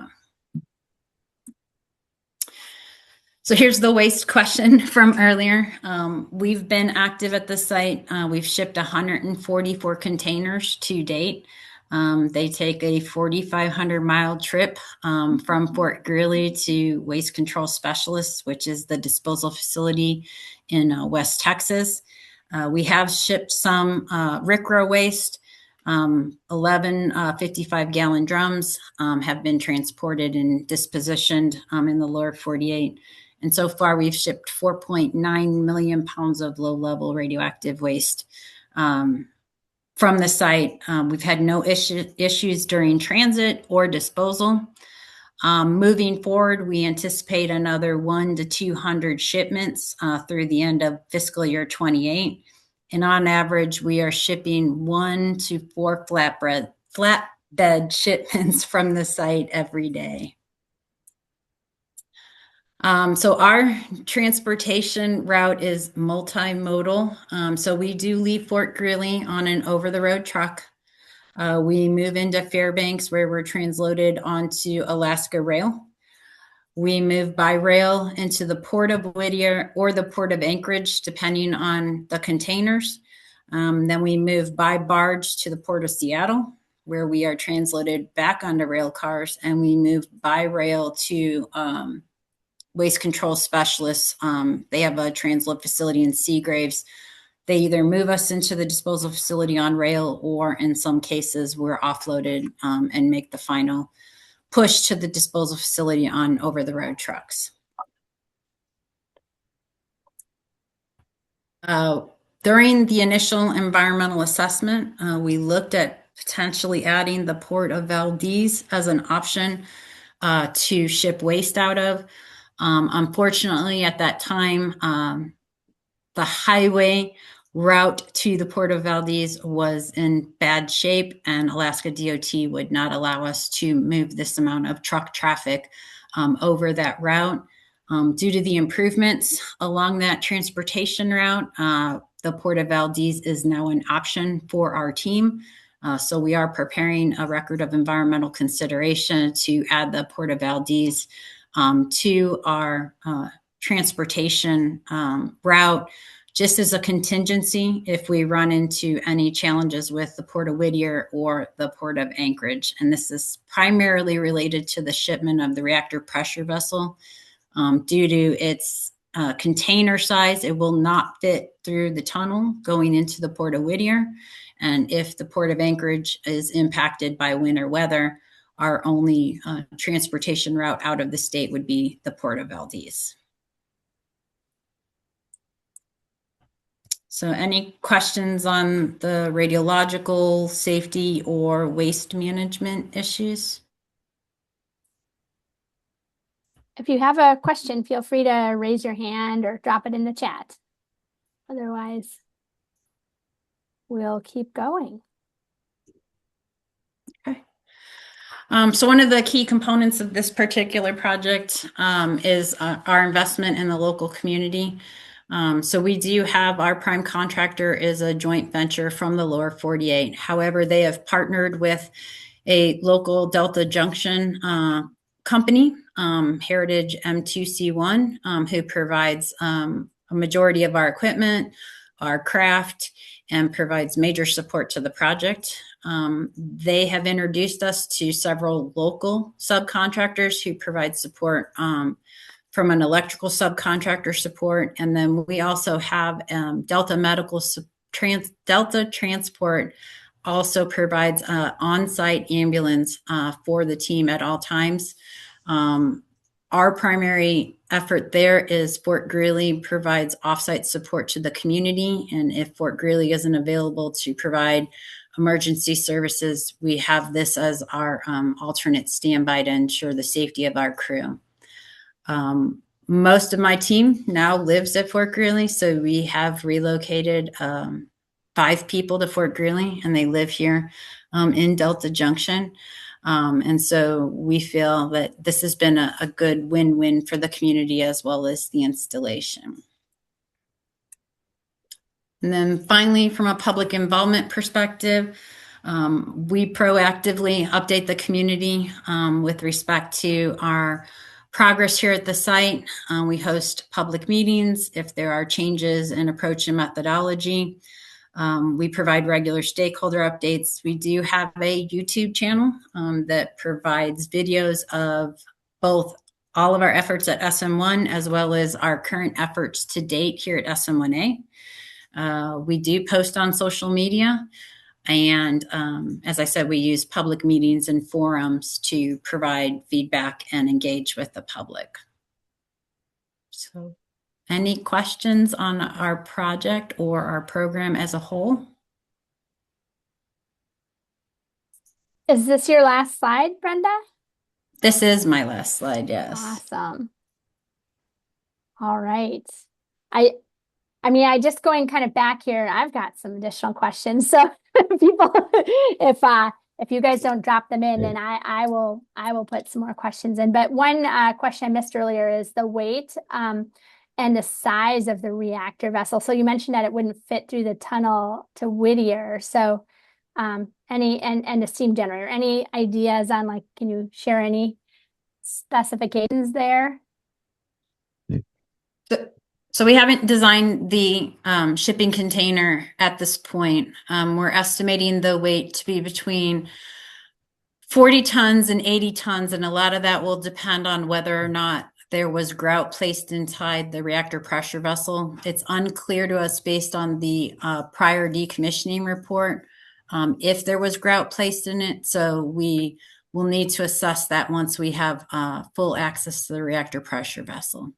Speaker 6: So here's the waste question from earlier. We've been active at the site. We've shipped 144 containers to date. They take a 4,500 mile trip from Fort Greely to Waste Control Specialists, which is the disposal facility in West Texas. We have shipped some RCRA waste. 11 55-gallon drums have been transported and dispositioned in the lower 48. And so far, we've shipped 4.9 million pounds of low-level radioactive waste from the site. We've had no issues during transit or disposal. Moving forward, we anticipate another 100 to 200 shipments through the end of fiscal year 28. And on average, we are shipping 1 to 4 flatbed shipments from the site every day. So our transportation route is multimodal. So we do leave Fort Greely on an over-the-road truck. We move into Fairbanks where we're transloaded onto Alaska Rail. We move by rail into the Port of Whittier or the Port of Anchorage, depending on the containers. Then we move by barge to the Port of Seattle, where we are transloaded back onto rail cars, and we move by rail to waste control specialists. They have a transload facility in Seagraves. They either move us into the disposal facility on rail, or in some cases, we're offloaded and make the final push to the disposal facility on over-the-road trucks. During the initial environmental assessment, we looked at potentially adding the Port of Valdez as an option to ship waste out of. Unfortunately, at that time, the highway route to the Port of Valdez was in bad shape, and Alaska DOT would not allow us to move this amount of truck traffic over that route. Due to the improvements along that transportation route, the Port of Valdez is now an option for our team. So we are preparing a record of environmental consideration to add the Port of Valdez to our transportation route, just as a contingency if we run into any challenges with the Port of Whittier or the Port of Anchorage. And this is primarily related to the shipment of the reactor pressure vessel. Due to its container size, it will not fit through the tunnel going into the Port of Whittier. And if the Port of Anchorage is impacted by winter weather, our only transportation route out of the state would be the Port of Valdez. So any questions on the radiological, safety, or waste management issues?
Speaker 1: If you have a question, feel free to raise your hand or drop it in the chat. Otherwise, we'll keep going.
Speaker 6: Okay. So one of the key components of this particular project is our investment in the local community. So we do have our prime contractor is a joint venture from the lower 48. However, they have partnered with a local Delta Junction company, Heritage M2C1, who provides a majority of our equipment, our craft, and provides major support to the project. They have introduced us to several local subcontractors who provide support from an electrical subcontractor support. And then we also have Delta Delta Transport also provides on-site ambulance for the team at all times. Our primary effort there is Fort Greely provides offsite support to the community. And if Fort Greely isn't available to provide emergency services, we have this as our alternate standby to ensure the safety of our crew. Most of my team now lives at Fort Greely, so we have relocated 5 people to Fort Greely, and they live here in Delta Junction. And so we feel that this has been a good win-win for the community as well as the installation. And then finally, from a public involvement perspective, we proactively update the community with respect to our progress here at the site. We host public meetings if there are changes in approach and methodology. We provide regular stakeholder updates. We do have a YouTube channel that provides videos of both all of our efforts at SM-1 as well as our current efforts to date here at SM-1A. We do post on social media. And as I said, we use public meetings and forums to provide feedback and engage with the public. So any questions on our project or our program as a whole?
Speaker 1: Is this your last slide, Brenda?
Speaker 6: This is my last slide, yes.
Speaker 1: Awesome. All right. I mean, I just going kind of back here, I've got some additional questions. So people, if you guys don't drop them in, then I will put some more questions in. But one question I missed earlier is the weight and the size of the reactor vessel. So you mentioned that it wouldn't fit through the tunnel to Whittier. So and the steam generator, any ideas on, like, can you share any specifications there?
Speaker 6: So we haven't designed the shipping container at this point. We're estimating the weight to be between 40 tons and 80 tons, and a lot of that will depend on whether or not there was grout placed inside the reactor pressure vessel. It's unclear to us based on the prior decommissioning report if there was grout placed in it. So we will need to assess that once we have full access to the reactor pressure vessel.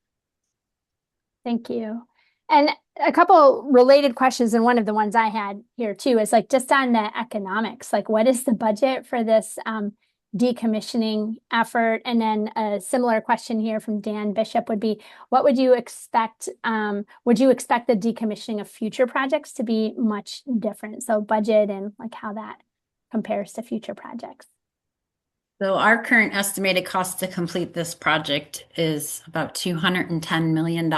Speaker 1: Thank you. And a couple related questions, and one of the ones I had here too is like just on the economics, like what is the budget for this decommissioning effort? And then a similar question here from Dan Bishop would be, what would you expect? Would you expect the decommissioning of future projects to be much different? So budget and like how that compares to future projects.
Speaker 6: So our current estimated cost to complete this project is about $210 million.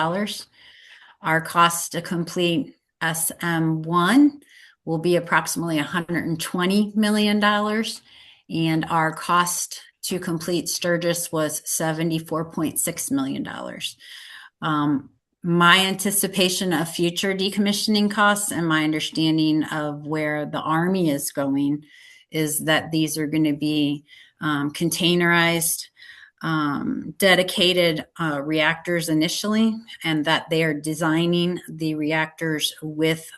Speaker 6: Our cost to complete SM-1 will be approximately $120 million. And our cost to complete Sturgis was $74.6 million. My anticipation of future decommissioning costs and my understanding of where the Army is going is that these are going to be containerized, dedicated reactors initially, and that they are designing the reactors with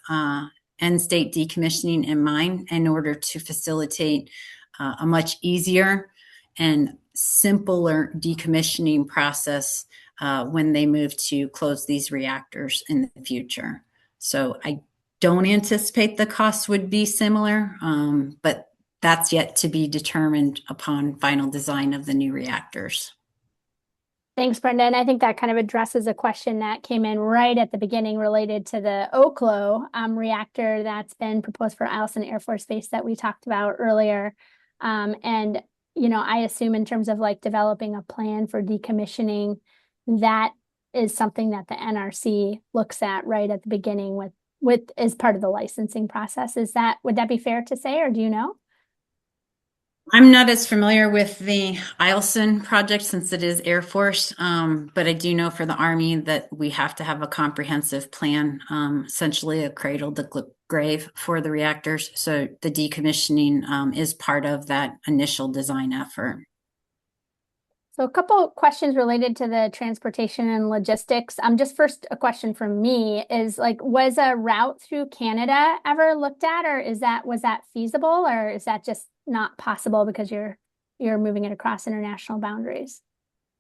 Speaker 6: end state decommissioning in mind in order to facilitate a much easier and simpler decommissioning process when they move to close these reactors in the future. So I don't anticipate the costs would be similar, but that's yet to be determined upon final design of the new reactors.
Speaker 1: Thanks, Brenda. And I think that kind of addresses a question that came in right at the beginning related to the Oklo reactor that's been proposed for Eielson Air Force Base that we talked about earlier. And, you know, I assume in terms of like developing a plan for decommissioning, that is something that the NRC looks at right at the beginning with as part of the licensing process. Would that be fair to say, or do you know?
Speaker 6: I'm not as familiar with the Eielson project since it is Air Force, but I do know for the Army that we have to have a comprehensive plan, essentially a cradle to grave for the reactors. So the decommissioning is part of that initial design effort.
Speaker 1: So a couple of questions related to the transportation and logistics. Just first, a question from me is like, was a route through Canada ever looked at, or was that feasible, or is that just not possible because you're moving it across international boundaries?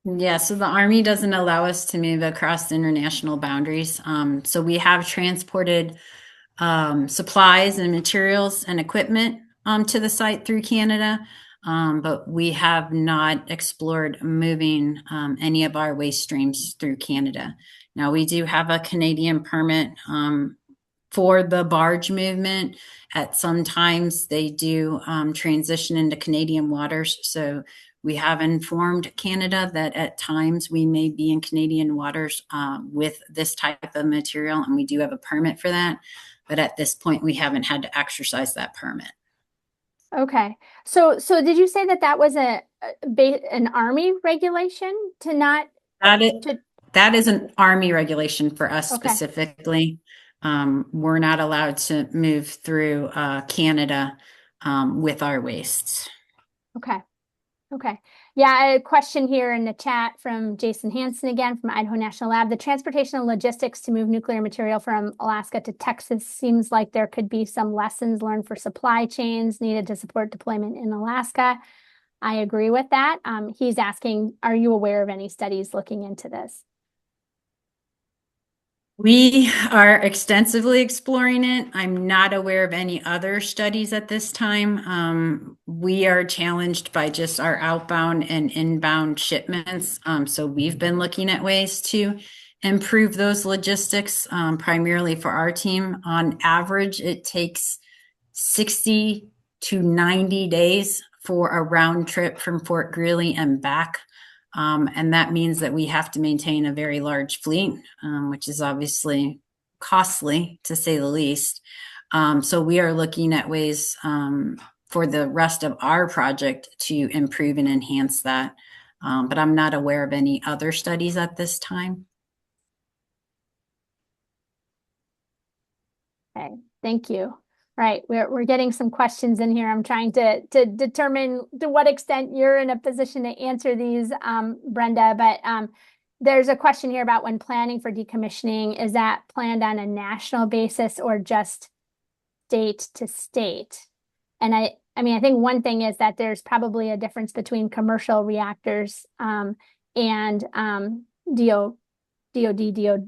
Speaker 6: Yeah, so the Army doesn't allow us to move across international boundaries. So we have transported supplies and materials and equipment to the site through Canada. But we have not explored moving any of our waste streams through Canada. Now, we do have a Canadian permit for the barge movement. At some times, they do transition into Canadian waters. So we have informed Canada that at times we may be in Canadian waters with this type of material, and we do have a permit for that. But at this point, we haven't had to exercise that permit.
Speaker 1: Okay. So did you say that was an Army regulation to not?
Speaker 6: That is an Army regulation for us
Speaker 1: Okay.
Speaker 6: specifically. We're not allowed to move through Canada with our wastes.
Speaker 1: Okay. Okay. Yeah, a question here in the chat from Jason Hansen again from Idaho National Lab. The transportation and logistics to move nuclear material from Alaska to Texas seems like there could be some lessons learned for supply chains needed to support deployment in Alaska. I agree with that. He's asking, are you aware of any studies looking into this?
Speaker 6: We are extensively exploring it. I'm not aware of any other studies at this time. We are challenged by just our outbound and inbound shipments. So we've been looking at ways to improve those logistics, primarily for our team. On average, it takes 60 to 90 days for a round trip from Fort Greely and back. And that means that we have to maintain a very large fleet, which is obviously costly to say the least. So we are looking at ways for the rest of our project to improve and enhance that. but I'm not aware of any other studies at this time.
Speaker 1: Okay, thank you. Right, we're getting some questions in here. I'm trying to determine to what extent you're in a position to answer these, Brenda. But there's a question here about when planning for decommissioning, is that planned on a national basis or just state to state? And I mean, I think one thing is that there's probably a difference between commercial reactors and DoD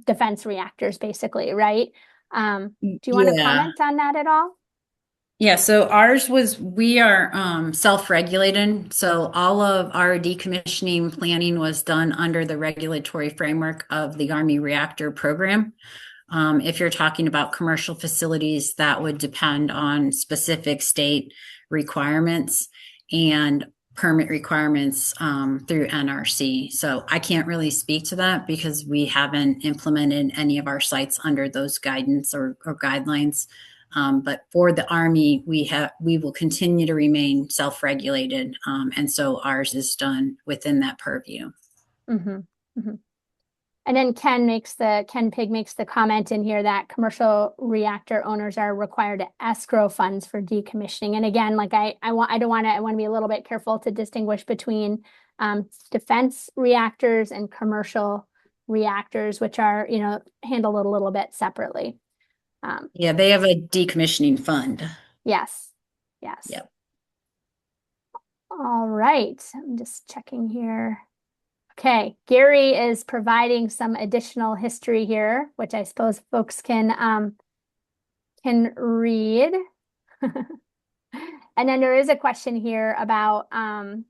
Speaker 1: defense reactors, basically, right? Do you want to comment on that at all?
Speaker 6: Yeah, so we are self-regulated. So all of our decommissioning planning was done under the regulatory framework of the Army reactor program. If you're talking about commercial facilities, that would depend on specific state requirements and permit requirements through NRC. So I can't really speak to that because we haven't implemented any of our sites under those guidance or guidelines. But for the Army, we will continue to remain self-regulated, and so ours is done within that purview.
Speaker 1: Mm-hmm. Mm-hmm. And then Ken Pig makes the comment in here that commercial reactor owners are required to escrow funds for decommissioning. And again, like I want to be a little bit careful to distinguish between defense reactors and commercial reactors, which are, handled a little bit separately.
Speaker 6: Yeah, they have a decommissioning fund.
Speaker 1: Yes. Yes.
Speaker 6: Yep.
Speaker 1: All right. I'm just checking here. Okay, Gary is providing some additional history here, which I suppose folks can read. And then there is a question here about from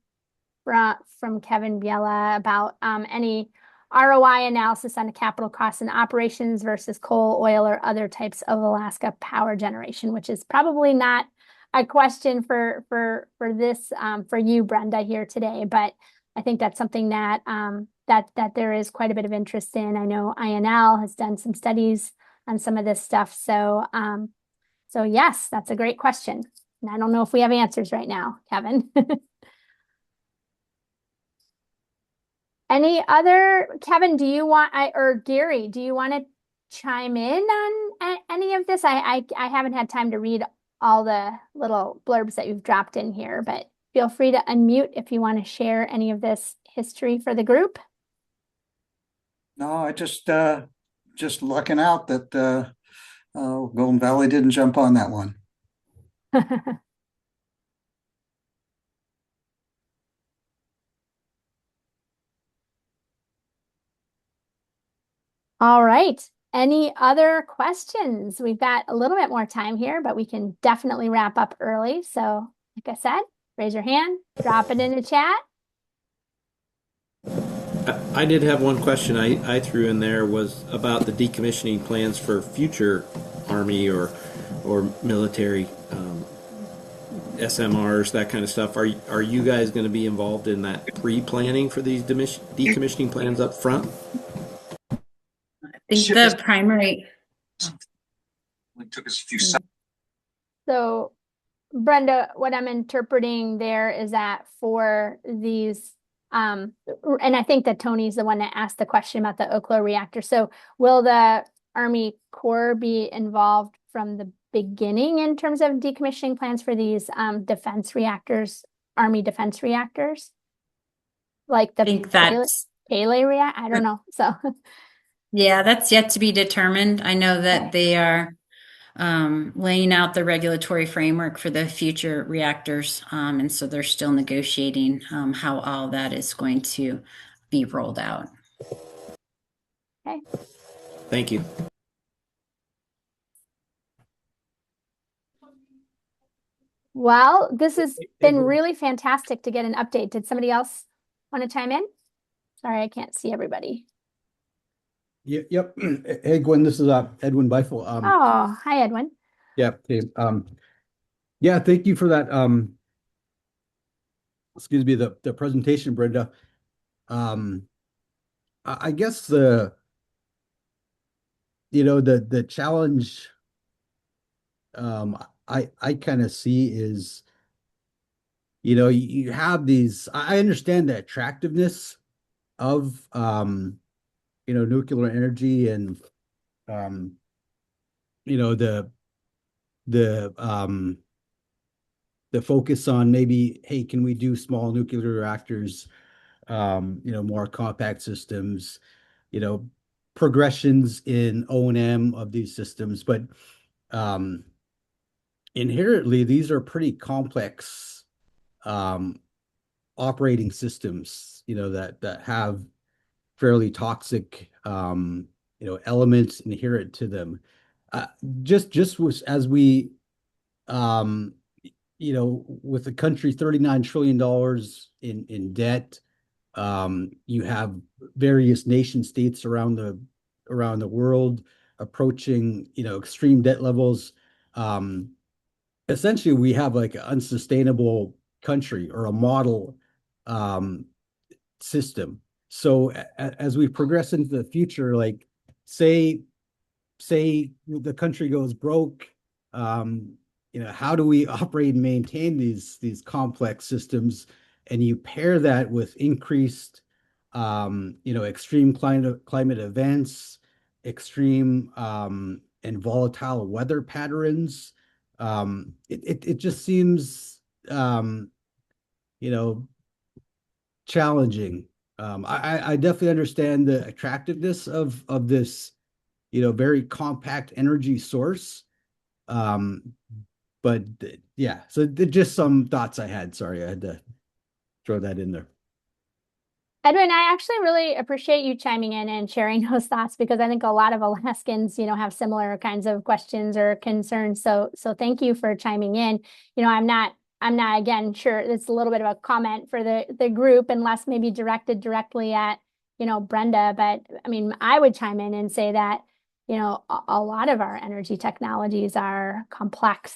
Speaker 1: Kevin Biela about any ROI analysis on the capital costs and operations versus coal, oil, or other types of Alaska power generation, which is probably not a question for this for you, Brenda, here today, but I think that's something that that there is quite a bit of interest in. I know INL has done some studies on some of this stuff, so so yes, that's a great question, and I don't know if we have answers right now, Kevin. Any other, Kevin, or Gary, do you want to chime in on any of this? I haven't had time to read all the little blurbs that you've dropped in here, but feel free to unmute if you want to share any of this history for the group.
Speaker 7: No, I just looking out that Golden Valley didn't jump on that one.
Speaker 1: All right. Any other questions? We've got a little bit more time here, but we can definitely wrap up early. So, like I said, raise your hand, drop it in the chat.
Speaker 5: I did have one question I threw in there was about the decommissioning plans for future Army or military SMRs, that kind of stuff. Are you guys going to be involved in that pre-planning for these decommissioning plans up front?
Speaker 6: I think the primary.
Speaker 7: It took us a few seconds.
Speaker 1: So, Brenda, what I'm interpreting there is that for these, and I think that Tony's the one that asked the question about the Oklo reactor. So, will the Army Corps be involved from the beginning in terms of decommissioning plans for these defense reactors, Army defense reactors? Like the
Speaker 6: I think that's
Speaker 1: Pele reactor? I don't know. So.
Speaker 6: Yeah, that's yet to be determined. I know that they are laying out the regulatory framework for the future reactors, and so they're still negotiating how all that is going to be rolled out.
Speaker 1: Okay.
Speaker 5: Thank you.
Speaker 1: Well, this has been really fantastic to get an update. Did somebody else want to chime in? Sorry, I can't see everybody.
Speaker 8: Yep. Hey, Gwen, this is Edwin Beifel.
Speaker 1: Oh, hi, Edwin.
Speaker 8: Yeah. Hey, yeah, thank you for that. Excuse me, the presentation, Brenda. I guess the challenge I kind of see is, you have these, I understand the attractiveness of, nuclear energy and, you know, the, um, the focus on maybe, hey, can we do small nuclear reactors, more compact systems, you know, progressions in O&M of these systems, but um, inherently these are pretty complex um, operating systems, that have fairly toxic, elements inherent to them. Uh, just as we, um, with the country $39 trillion in debt, you have various nation states around the world approaching, extreme debt levels. Um, Essentially, we have like an unsustainable country or a model um, system. So as we progress into the future, like say say the country goes broke, um, how do we operate and maintain these complex systems? And you pair that with increased, extreme climate events, extreme and volatile weather patterns. It just seems, you know, challenging. I definitely understand the attractiveness of this, very compact energy source. Um, but yeah, so just some thoughts I had. Sorry, I had to throw that in there.
Speaker 1: Edwin, I actually really appreciate you chiming in and sharing those thoughts because I think a lot of Alaskans, have similar kinds of questions or concerns. So thank you for chiming in. I'm not again sure it's a little bit of a comment for the group unless maybe directed directly at, Brenda. But I mean, I would chime in and say that, a lot of our energy technologies are complex,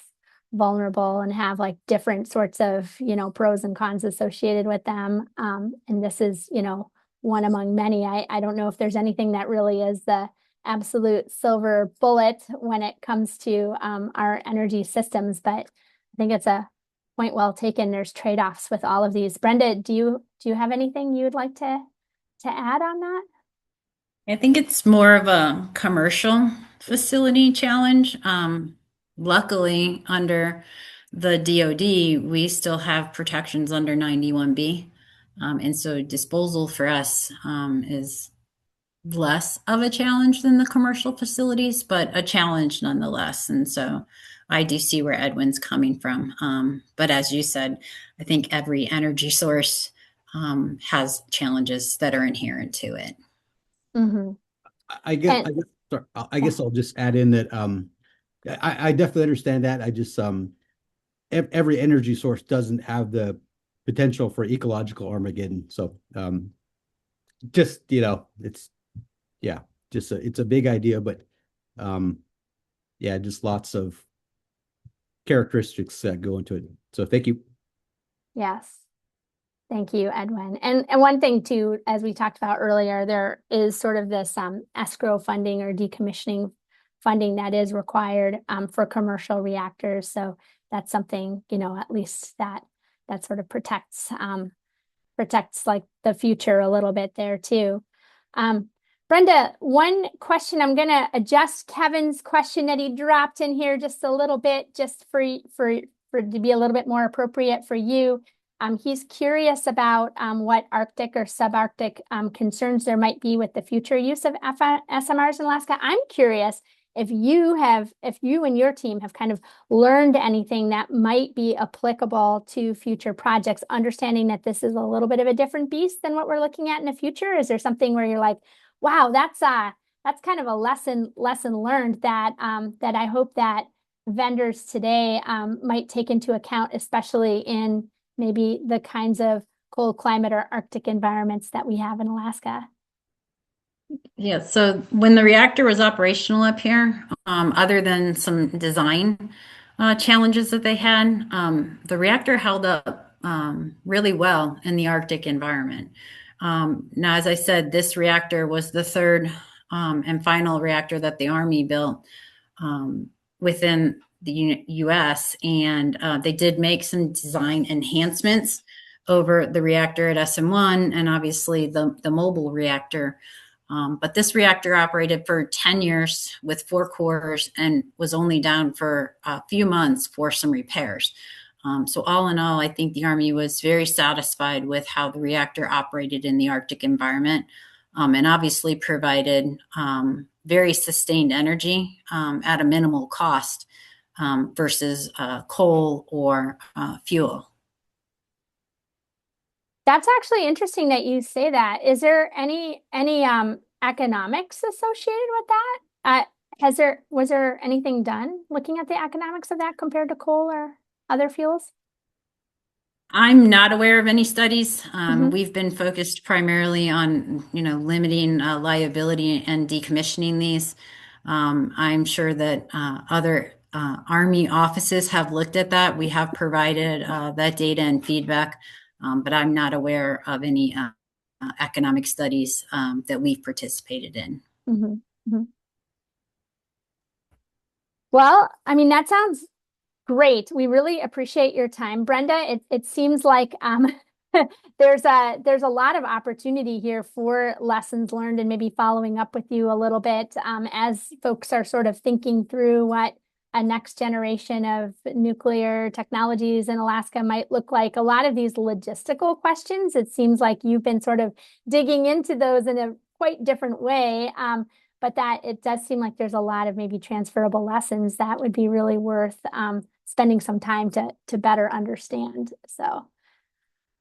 Speaker 1: vulnerable, and have like different sorts of, pros and cons associated with them. And this is, one among many. I don't know if there's anything that really is the absolute silver bullet when it comes to our energy systems, but I think it's a point well taken. There's trade-offs with all of these. Brenda, do you have anything you would like to add on that?
Speaker 6: I think it's more of a commercial facility challenge. Luckily, under the DoD, we still have protections under 91B. And so disposal for us is less of a challenge than the commercial facilities, but a challenge nonetheless. And so I do see where Edwin's coming from. But as you said, I think every energy source has challenges that are inherent to it.
Speaker 1: Mm-hmm.
Speaker 8: I guess
Speaker 1: And
Speaker 8: I guess sorry, I guess I'll just add in that I definitely understand that. I just every energy source doesn't have the potential for ecological Armageddon. So just it's yeah, just it's a big idea, but um yeah, just lots of characteristics that go into it. So thank you.
Speaker 1: yes. Thank you, Edwin. And one thing too, as we talked about earlier, there is sort of this escrow funding or decommissioning funding that is required for commercial reactors. So that's something, at least that sort of protects like the future a little bit there too. Brenda, one question, I'm going to adjust Kevin's question that he dropped in here just a little bit, just for to be a little bit more appropriate for you. He's curious about what Arctic or subarctic concerns there might be with the future use of SMRs in Alaska. I'm curious if you and your team have kind of learned anything that might be applicable to future projects, understanding that this is a little bit of a different beast than what we're looking at in the future. Is there something where you're like, wow, that's kind of a lesson learned that that I hope that vendors today might take into account, especially in maybe the kinds of cold climate or Arctic environments that we have in Alaska?
Speaker 6: Yeah, so when the reactor was operational up here, other than some design challenges that they had, the reactor held up really well in the Arctic environment. Now, as I said, this reactor was the third and final reactor that the Army built within the US, and they did make some design enhancements over the reactor at SM-1 and obviously the mobile reactor. But this reactor operated for 10 years with 4 cores and was only down for a few months for some repairs. So all in all, I think the Army was very satisfied with how the reactor operated in the Arctic environment, and obviously provided very sustained energy at a minimal cost versus coal or fuel.
Speaker 1: That's actually interesting that you say that. Is there any economics associated with that? Was there anything done looking at the economics of that compared to coal or other fuels?
Speaker 6: I'm not aware of any studies.
Speaker 1: Mhm.
Speaker 6: We've been focused primarily on, limiting liability and decommissioning these. I'm sure that other Army offices have looked at that. We have provided that data and feedback, but I'm not aware of any economic studies that we've participated in.
Speaker 1: Mhm. Mhm. Well, I mean, that sounds great. We really appreciate your time, Brenda. It seems like there's a lot of opportunity here for lessons learned and maybe following up with you a little bit as folks are sort of thinking through what a next generation of nuclear technologies in Alaska might look like. A lot of these logistical questions, it seems like you've been sort of digging into those in a quite different way. But that it does seem like there's a lot of maybe transferable lessons that would be really worth spending some time to better understand. So,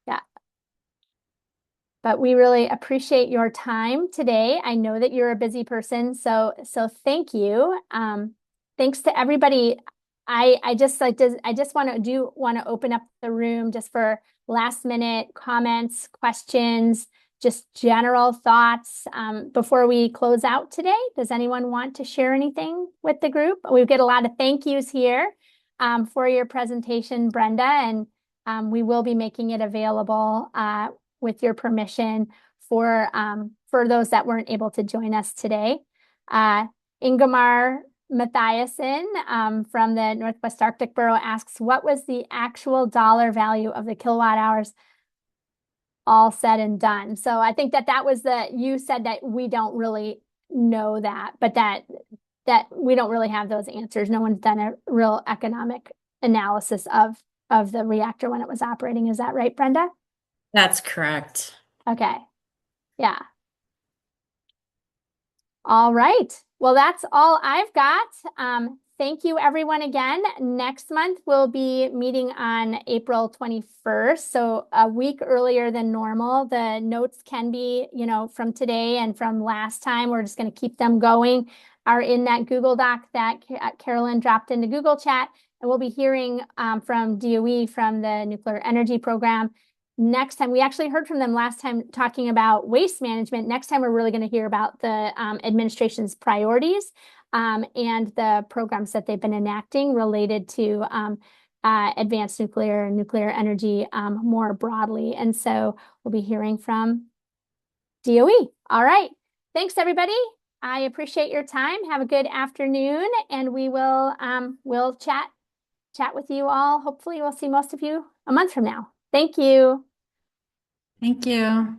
Speaker 1: yeah. But we really appreciate your time today. I know that you're a busy person, so thank you. Thanks to everybody. I just want to open up the room just for last minute comments, questions, just general thoughts before we close out today. Does anyone want to share anything with the group? We get a lot of thank yous here for your presentation, Brenda, and we will be making it available with your permission for those that weren't able to join us today. Ingemar Mathiasen from the Northwest Arctic Bureau asks, what was the actual dollar value of the kilowatt hours all said and done? So I think that was you said that we don't really know that, but that we don't really have those answers. No one's done a real economic analysis of the reactor when it was operating. Is that right, Brenda?
Speaker 6: That's correct.
Speaker 1: Okay. Yeah. All right. Well, that's all I've got. Thank you, everyone, again. Next month, we'll be meeting on April 21st, so a week earlier than normal. The notes can be, from today and from last time. We're just going to keep them going, are in that Google Doc that Carolyn dropped into Google Chat. And we'll be hearing from DOE, from the Nuclear Energy Program. Next time, we actually heard from them last time talking about waste management. Next time, we're really going to hear about the administration's priorities and the programs that they've been enacting related to advanced nuclear and nuclear energy more broadly. And so we'll be hearing from DOE. All right. Thanks, everybody. I appreciate your time. Have a good afternoon, and we will we'll chat with you all. Hopefully, we'll see most of you a month from now. Thank you.
Speaker 6: Thank you.